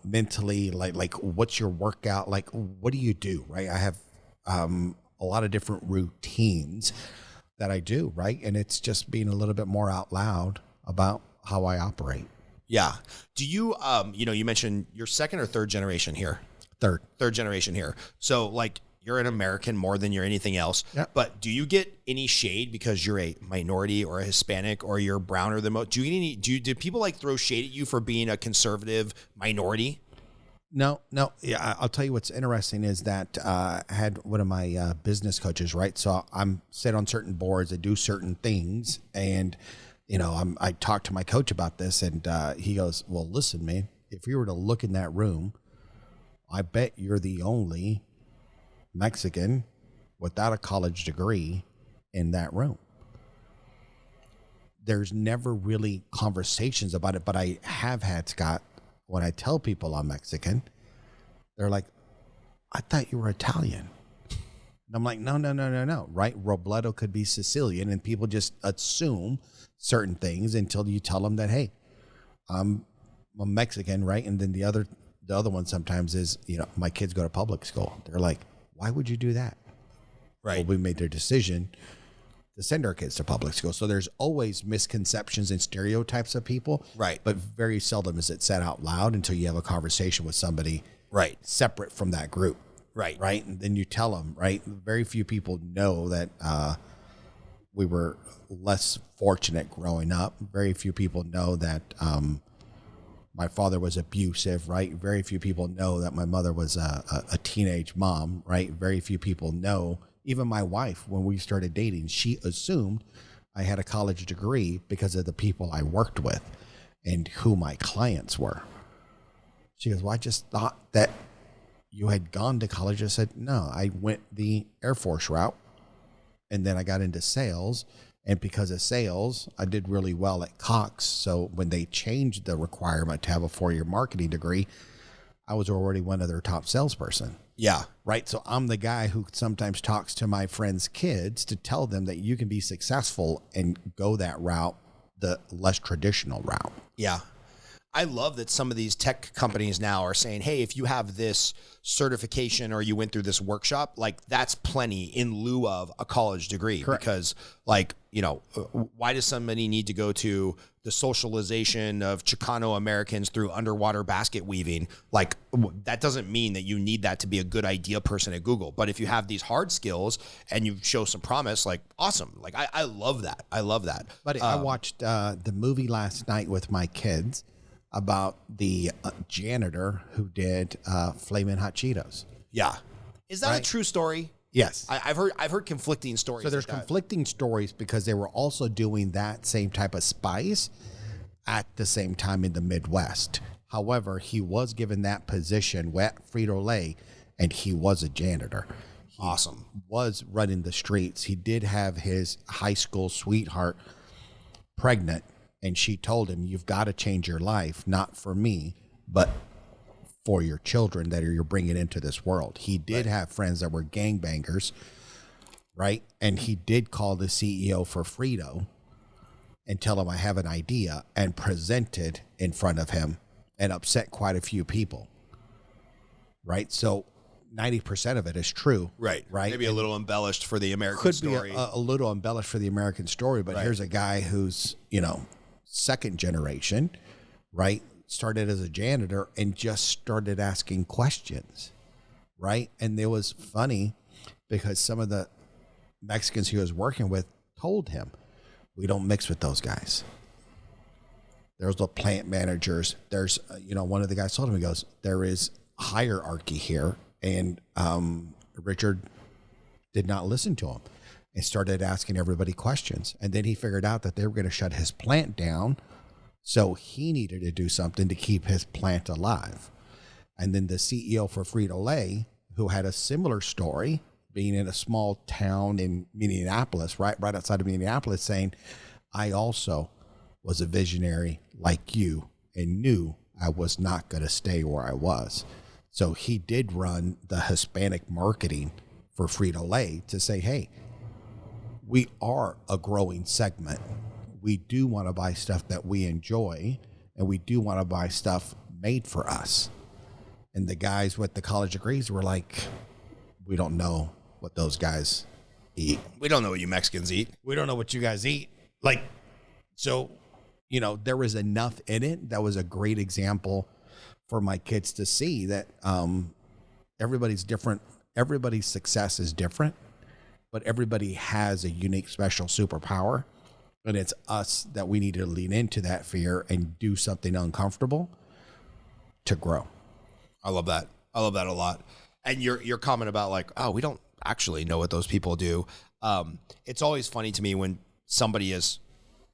mentally? Like what's your workout? Like, what do you do? Right? I have a lot of different routines that I do, right? And it's just being a little bit more out loud about how I operate. Yeah. Do you, you mentioned you're second or third generation here? Third generation here. So like you're an American more than you're anything else. Yep. But do you get any shade because you're a minority or a Hispanic or you're browner than most? Do people like throw shade at you for being a conservative minority? No. Yeah, I'll tell you what's interesting is that I had one of my business coaches, right? So I'm sit on certain boards, I do certain things, and I talked to my coach about this, and he goes, "Well, listen, man, if you were to look in that room, I bet you're the only Mexican without a college degree in that room." There's never really conversations about it, but I have had, Scott, when I tell people I'm Mexican, they're like, "I thought you were Italian." And I'm like, no, right? Robledo could be Sicilian, and people just assume certain things until you tell them that, hey, I'm Mexican, right? And then the other one sometimes is, my kids go to public school. They're like, "Why would you do that?" Right. Well, we made their decision to send our kids to public school. So there's always misconceptions and stereotypes of people. Right. But very seldom is it said out loud until you have a conversation with somebody Right. separate from that group. Right. Right. And then you tell them, right? Very few people know that we were less fortunate growing up. Very few people know that my father was abusive, right? Very few people know that my mother was a teenage mom, right? Very few people know. Even my wife, when we started dating, she assumed I had a college degree because of the people I worked with and who my clients were. She goes, "Well, I just thought that you had gone to college." I said, "No, I went the Air Force route, and then I got into sales. And because of sales, I did really well at Cox. So when they changed the requirement to have a 4-year marketing degree, I was already one of their top salesperson." Yeah. Right. So I'm the guy who sometimes talks to my friends' kids to tell them that you can be successful and go that route, the less traditional route. Yeah. I love that some of these tech companies now are saying, hey, if you have this certification or you went through this workshop, like that's plenty in lieu of a college degree. Correct. Because why does somebody need to go to the socialization of Chicano Americans through underwater basket weaving? Like that doesn't mean that you need that to be a good idea person at Google. But if you have these hard skills and you show some promise, like awesome. Like I love that. I love that. But I watched the movie last night with my kids about the janitor who did Flamin' Hot Cheetos. Yeah. Is that a true story? Yes. I've heard conflicting stories. So there's like that. conflicting stories because they were also doing that same type of spice at the same time in the Midwest. However, he was given that position at Frito-Lay, and he was a janitor. He Awesome. was running the streets. He did have his high school sweetheart pregnant, and she told him, "You've got to change your life, not for me, but for your children that you're bringing into this world." He did have friends that were gangbangers, right? And he did call the CEO for Frito and tell him, "I have an idea," and presented in front of him and upset quite a few people, right? So 90% of it is true. Right. Right. Maybe a little embellished for the American Could story. be a little embellished for the American story, but Right. here's a guy who's, second generation, right? Started as a janitor and just started asking questions, right? And it was funny because some of the Mexicans he was working with told him, "We don't mix with those guys." There's the plant managers. There's, one of the guys told him, he goes, "There is hierarchy here. And Richard did not listen to him and started asking everybody questions. And then he figured out that they were going to shut his plant down. So he needed to do something to keep his plant alive. And then the CEO for Frito-Lay, who had a similar story, being in a small town in Minneapolis, right outside of Minneapolis, saying, I also was a visionary like you and knew I was not going to stay where I was. So he did run the Hispanic marketing for Frito-Lay to say, hey, we are a growing segment. We do want to buy stuff that we enjoy, and we do want to buy stuff made for us. And the guys with the college degrees were like, we don't know what those guys eat. We don't know what you Mexicans eat. We don't know what you guys eat. Like, so, you know, there was enough in it. That was a great example for my kids to see that everybody's different. Everybody's success is different, but everybody has a unique, special superpower. And it's us that we need to lean into that fear and do something uncomfortable to grow. I love that. I love that a lot. And your comment about like, oh, we don't actually know what those people do. It's always funny to me when somebody is,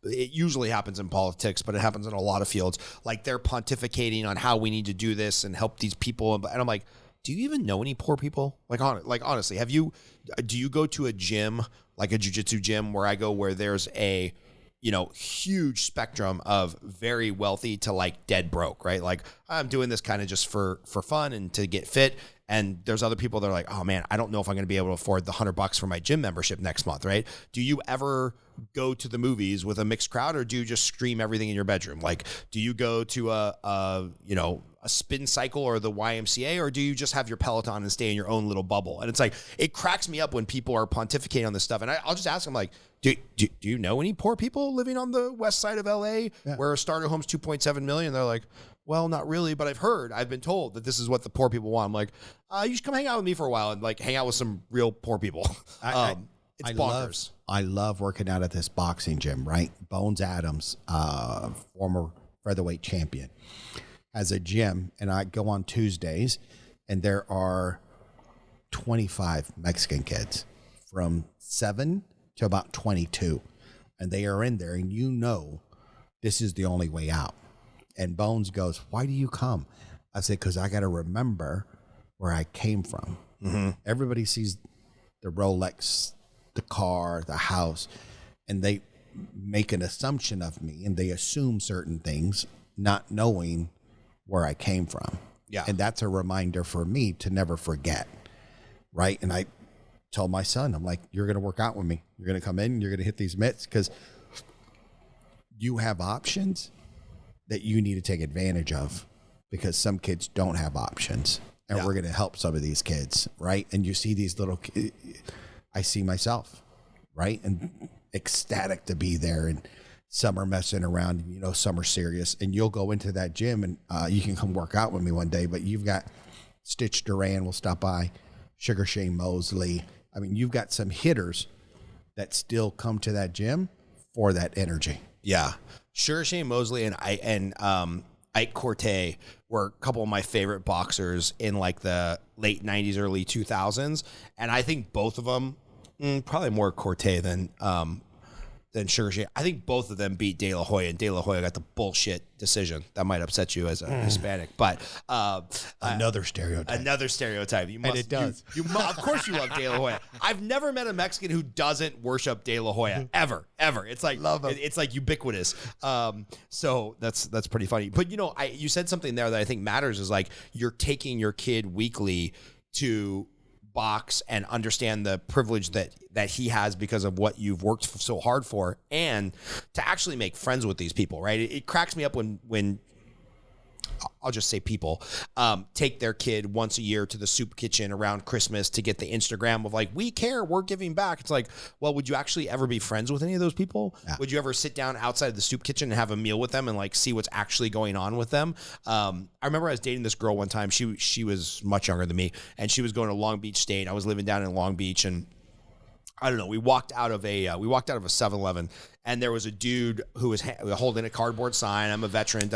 it usually happens in politics, but it happens in a lot of fields. Like they're pontificating on how we need to do this and help these people. And I'm like, do you even know any poor people? Like honestly, do you go to a gym, like a jiu-jitsu gym where I go, where there's a, you know, huge spectrum of very wealthy to like dead broke, right? Like I'm doing this kind of just for fun and to get fit. And there's other people that are like, oh man, I don't know if I'm going to be able to afford the $100 for my gym membership next month, right? Do you ever go to the movies with a mixed crowd, or do you just stream everything in your bedroom? Like, do you go to a spin cycle or the YMCA, or do you just have your Peloton and stay in your own little bubble? And it's like, it cracks me up when people are pontificating on this stuff. And I'll just ask them like, do you know any poor people living on the west side of LA where a starter home's 2.7 million? They're like, well, not really, but I've been told that this is what the poor people want. I'm like, you should come hang out with me for a while and like hang out with some real poor people. It's bonkers. I love working out at this boxing gym, right? Bones Adams, former featherweight champion, has a gym, and I go on Tuesdays, and there are 25 Mexican kids from 7 to about 22, and they are in there, and you know this is the only way out. And Bones goes, why do you come? I said, because I got to remember where I came from. Mm-hmm. Everybody sees the Rolex, the car, the house, and they make an assumption of me, and they assume certain things, not knowing where I came from. Yeah. And that's a reminder for me to never forget. Right. And I told my son, I'm like, you're going to work out with me. You're going to come in, you're going to hit these mitts, because you have options that you need to take advantage of, because some kids don't have options, and we're going to help some of these kids. Right. And you see these little, I see myself, right. And ecstatic to be there, and some are messing around, and, you know, some are serious, and you'll go into that gym and you can come work out with me one day, but you've got Stitch Duran will stop by, Sugar Shane Mosley. I mean, you've got some hitters that still come to that gym for that energy. Yeah. Sugar Shane Mosley and Ike Corte were a couple of my favorite boxers in like the late 90s, early 2000s. And I think both of them, probably more Corte than Sugar Shane. I think both of them beat De La Hoya, and De La Hoya got the bullshit decision. That might upset you as a Hispanic, but another stereotype. You must, and it does. Of course you love De La Hoya. I've never met a Mexican who doesn't worship De La Hoya ever. It's like love him. It's like ubiquitous. So that's pretty funny. But you know, you said something there that I think matters, is like you're taking your kid weekly to box and understand the privilege that he has because of what you've worked so hard for, and to actually make friends with these people, right? It cracks me up when I'll just say people take their kid once a year to the soup kitchen around Christmas to get the Instagram of like, we care, we're giving back. It's like, well, would you actually ever be friends with any of those people? Yeah. Would you ever sit down outside of the soup kitchen and have a meal with them and like see what's actually going on with them? I remember I was dating this girl one time. She was much younger than me, and she was going to Long Beach State. I was living down in Long Beach, and I don't know. We walked out of a 7-Eleven, and there was a dude who was holding a cardboard sign. I'm a veteran.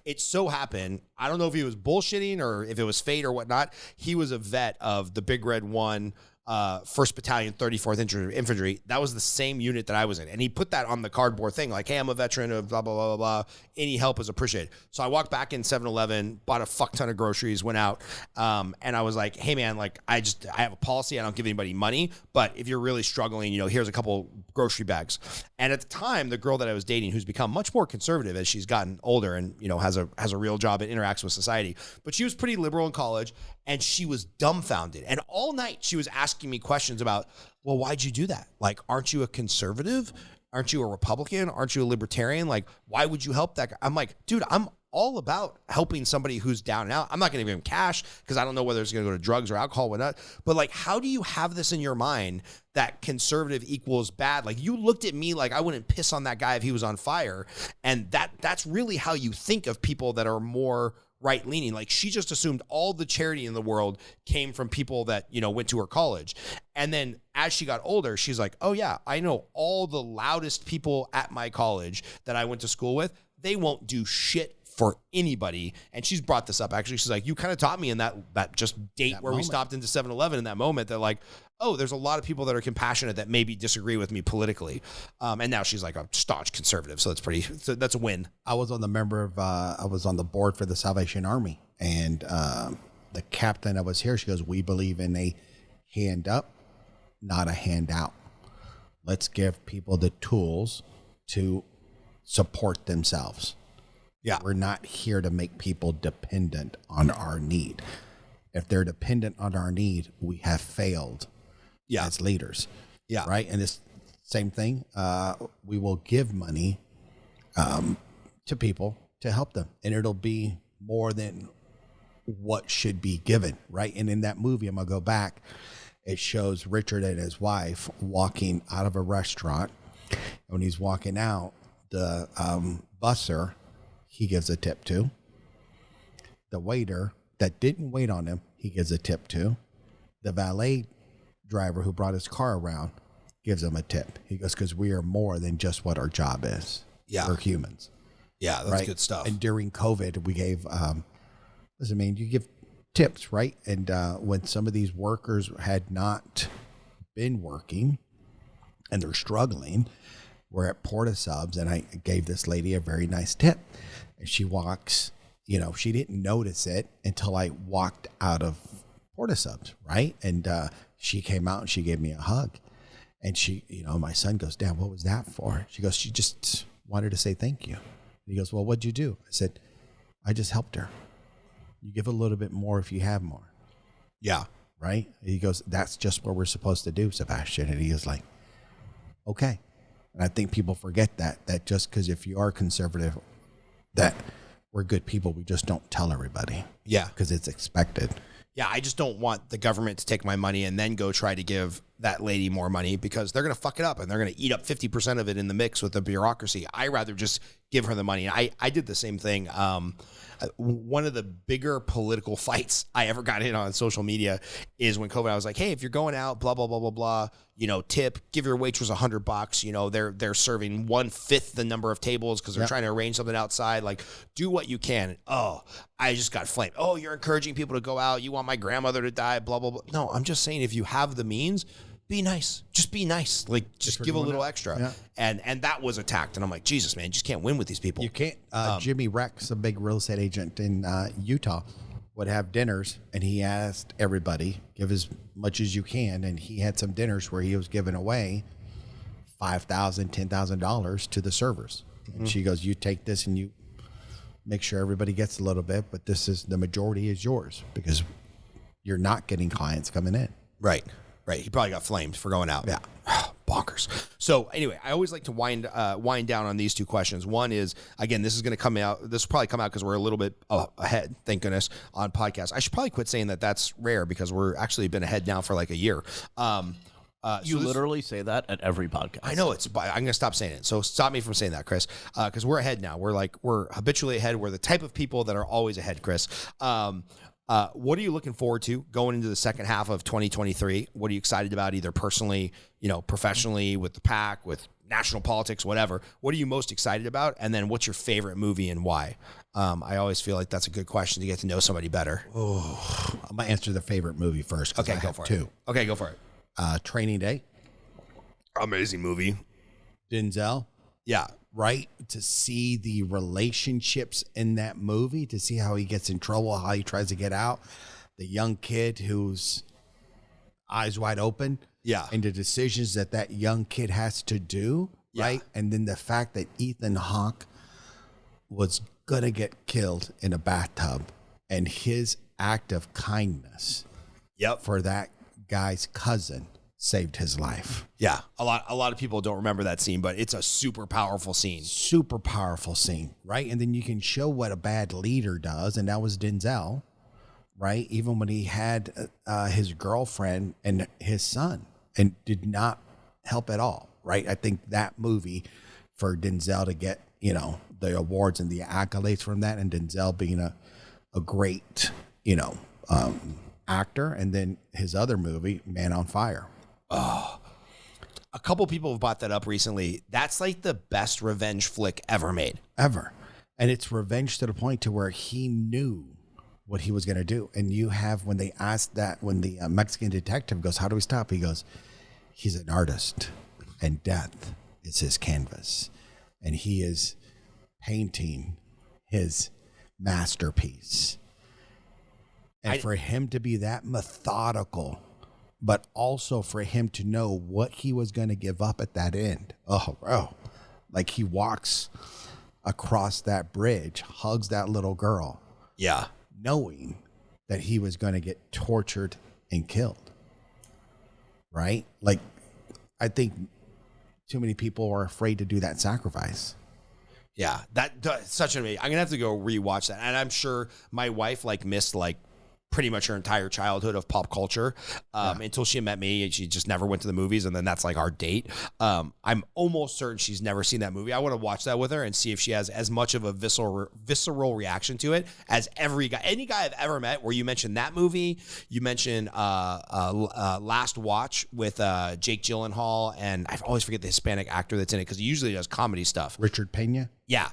It so happened. I don't know if he was bullshitting or if it was fate or whatnot. He was a vet of the Big Red 1, 1st Battalion, 34th Infantry. That was the same unit that I was in, and he put that on the cardboard thing, like, "Hey, I'm a veteran of blah blah blah blah blah. Any help is appreciated." So I walked back in 7-Eleven, bought a fuck ton of groceries, went out, and I was like, "Hey man, like I have a policy. I don't give anybody money, but if you're really struggling, here's a couple grocery bags." And at the time, the girl that I was dating, who's become much more conservative as she's gotten older and has a real job and interacts with society, but she was pretty liberal in college, and she was dumbfounded. And all night she was asking me questions about, "Well, why'd you do that? Like, aren't you a conservative? Aren't you a Republican? Aren't you a libertarian? Like, why would you help that guy?" I'm like, dude, I'm all about helping somebody who's down and out. I'm not going to give him cash because I don't know whether it's going to go to drugs or alcohol or whatnot. But like, how do you have this in your mind that conservative equals bad? Like, you looked at me like I wouldn't piss on that guy if he was on fire. And that's really how you think of people that are more right-leaning. Like, she just assumed all the charity in the world came from people that, went to her college. And then as she got older, she's like, "Oh yeah, I know all the loudest people at my college that I went to school with. They won't do shit for anybody." And she's brought this up, actually. She's like, "You kind of taught me in that just date that where moment. We stopped into 7-Eleven in that moment, that like, oh, there's a lot of people that are compassionate that maybe disagree with me politically." And now she's like a staunch conservative. So that's a win. I was on the board for the Salvation Army, and the captain that was here, she goes, "We believe in a hand up, not a handout. Let's give people the tools to support themselves. Yeah. We're not here to make people dependent on our need. If they're dependent on our need, we have failed as leaders." Yeah. Right. And it's same thing. We will give money to people to help them, and it'll be more than what should be given. Right. And in that movie, I'm going to go back. It shows Richard and his wife walking out of a restaurant. And when he's walking out, the busser, he gives a tip to. The waiter that didn't wait on him, he gives a tip to. The valet driver who brought his car around gives him a tip. He goes, "Because we are more than just what our job is. Yeah. We're humans." Yeah, that's good stuff. And during COVID, we gave, you give tips, right? And when some of these workers had not been working and they're struggling, we're at Porta Subs, and I gave this lady a very nice tip. And she walks, she didn't notice it until I walked out of Porta Subs, right? And she came out and she gave me a hug. And she, my son goes, "Dad, what was that for?" She goes, "She just wanted to say thank you." He goes, "Well, what'd you do?" I said, "I just helped her. You give a little bit more if you have more." Yeah. Right? He goes, "That's just what we're supposed to do, Sebastian." And he is like, "Okay." And I think people forget that just because if you are conservative, that we're good people, we just don't tell everybody. Yeah. Because it's expected. Yeah, I just don't want the government to take my money and then go try to give that lady more money, because they're going to fuck it up and they're going to eat up 50% of it in the mix with the bureaucracy. I rather just give her the money. And I did the same thing. One of the bigger political fights I ever got in on social media is when COVID, I was like, "Hey, if you're going out, blah, blah, blah, blah, blah, tip, give your waitress $100. They're serving 1/5 the number of tables because they're trying to arrange something outside. Like, do what you can." Oh, I just got flamed. "Oh, you're encouraging people to go out. You want my grandmother to die, blah, blah, blah." No, I'm just saying, if you have the means, be nice. Just be nice. Like, just give a little extra. Yeah. And that was attacked. And I'm like, Jesus, man, you just can't win with these people. You can't. Jimmy Rex, a big real estate agent in Utah, would have dinners, and he asked everybody, give as much as you can. And he had some dinners where he was giving away $5,000, $10,000 to the servers. Mm-hmm. And she goes, "You take this and you make sure everybody gets a little bit, but the majority is yours, because you're not getting clients coming in." Right. He probably got flamed for going out. Yeah. Bonkers. So anyway, I always like to wind down on these two questions. One is, again, this is going to come out. This will probably come out because we're a little bit ahead, thank goodness, on podcasts. I should probably quit saying that that's rare, because we're actually been ahead now for like a year. You literally say that at every podcast. I know I'm going to stop saying it. So stop me from saying that, Chris, because we're ahead now. We're habitually ahead. We're the type of people that are always ahead, Chris. What are you looking forward to going into the second half of 2023? What are you excited about, either personally, professionally, with the PAC, with national politics, whatever? What are you most excited about? And then what's your favorite movie and why? I always feel like that's a good question to get to know somebody better. Oh, I'm going to answer the favorite movie first. Okay, go for it. Okay, go for it. Training Day. Amazing movie. Denzel. Yeah. Right? To see the relationships in that movie, to see how he gets in trouble, how he tries to get out. The young kid who's eyes wide open. Yeah. And the decisions that young kid has to do. Yeah. Right? And then the fact that Ethan Hawke was going to get killed in a bathtub, and his act of kindness for that guy's cousin saved his life. Yeah. A lot of people don't remember that scene, but it's a super powerful scene. Super powerful scene, right? And then you can show what a bad leader does, and that was Denzel, right? Even when he had his girlfriend and his son and did not help at all, right? I think that movie, for Denzel to get, the awards and the accolades from that, and Denzel being a great, actor, and then his other movie, Man on Fire. Oh, a couple people have brought that up recently. That's like the best revenge flick ever made. Ever. And it's revenge to the point to where he knew what he was going to do. And you have, when they asked that, when the Mexican detective goes, how do we stop? He goes, he's an artist, and death is his canvas. And he is painting his masterpiece. And for him to be that methodical, but also for him to know what he was going to give up at that end. Oh, bro. Like, he walks across that bridge, hugs that little girl. Yeah. Knowing that he was going to get tortured and killed. Right? Like, I think too many people are afraid to do that sacrifice. Yeah. That's such an amazing. I'm going to have to go rewatch that. And I'm sure my wife missed pretty much her entire childhood of pop culture until she met me, and she just never went to the movies, and then that's our date. I'm almost certain she's never seen that movie. I want to watch that with her and see if she has as much of a visceral reaction to it as any guy I've ever met. Where you mentioned that movie, you mentioned Last Watch with Jake Gyllenhaal, and I always forget the Hispanic actor that's in it because he usually does comedy stuff. Richard Pena? Yeah.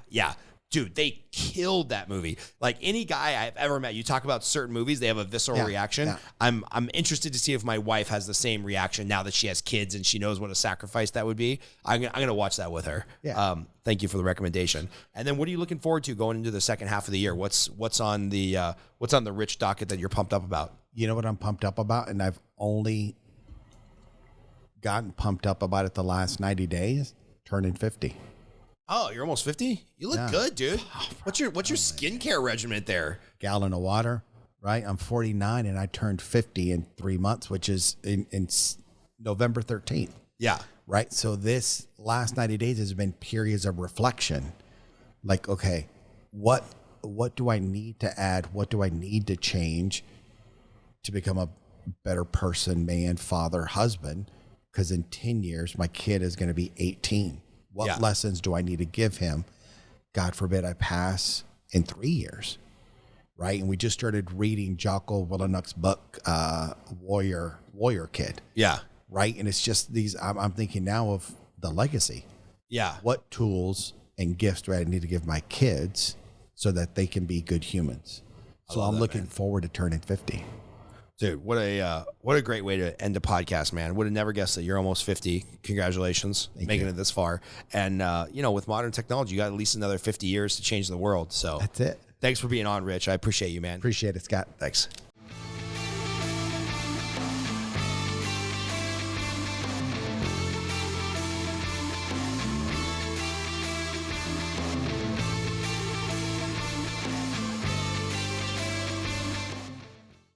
Dude, they killed that movie. Like, any guy I've ever met, you talk about certain movies, they have a visceral reaction. Yeah. I'm interested to see if my wife has the same reaction now that she has kids and she knows what a sacrifice that would be. I'm gonna watch that with her. Yeah. Thank you for the recommendation. And then, what are you looking forward to going into the second half of the year? What's on the Rich docket that you're pumped up about? You know what I'm pumped up about, and I've only gotten pumped up about it the last 90 days? Turning 50. Oh, you're almost 50? You look good, dude. What's your skincare regimen there? Gallon of water, right? I'm 49 and I turned 50 in 3 months, which is in November 13th. Yeah. Right? So this last 90 days has been periods of reflection. Like, okay, what do I need to add? What do I need to change to become a better person, man, father, husband? Because in 10 years, my kid is going to be 18. What lessons do I need to give him? God forbid I pass in 3 years, right? And we just started reading Jocko Willinuck's book, Warrior Kid. Yeah. Right? And it's just these, I'm thinking now of the legacy. Yeah. What tools and gifts do I need to give my kids so that they can be good humans? So I'm looking forward to turning 50. Dude, what a great way to end a podcast, man. Would have never guessed that you're almost 50. Congratulations, making it this far. And, with modern technology, you got at least another 50 years to change the world. So that's it. Thanks for being on, Rich. I appreciate you, man. Appreciate it, Scott. Thanks.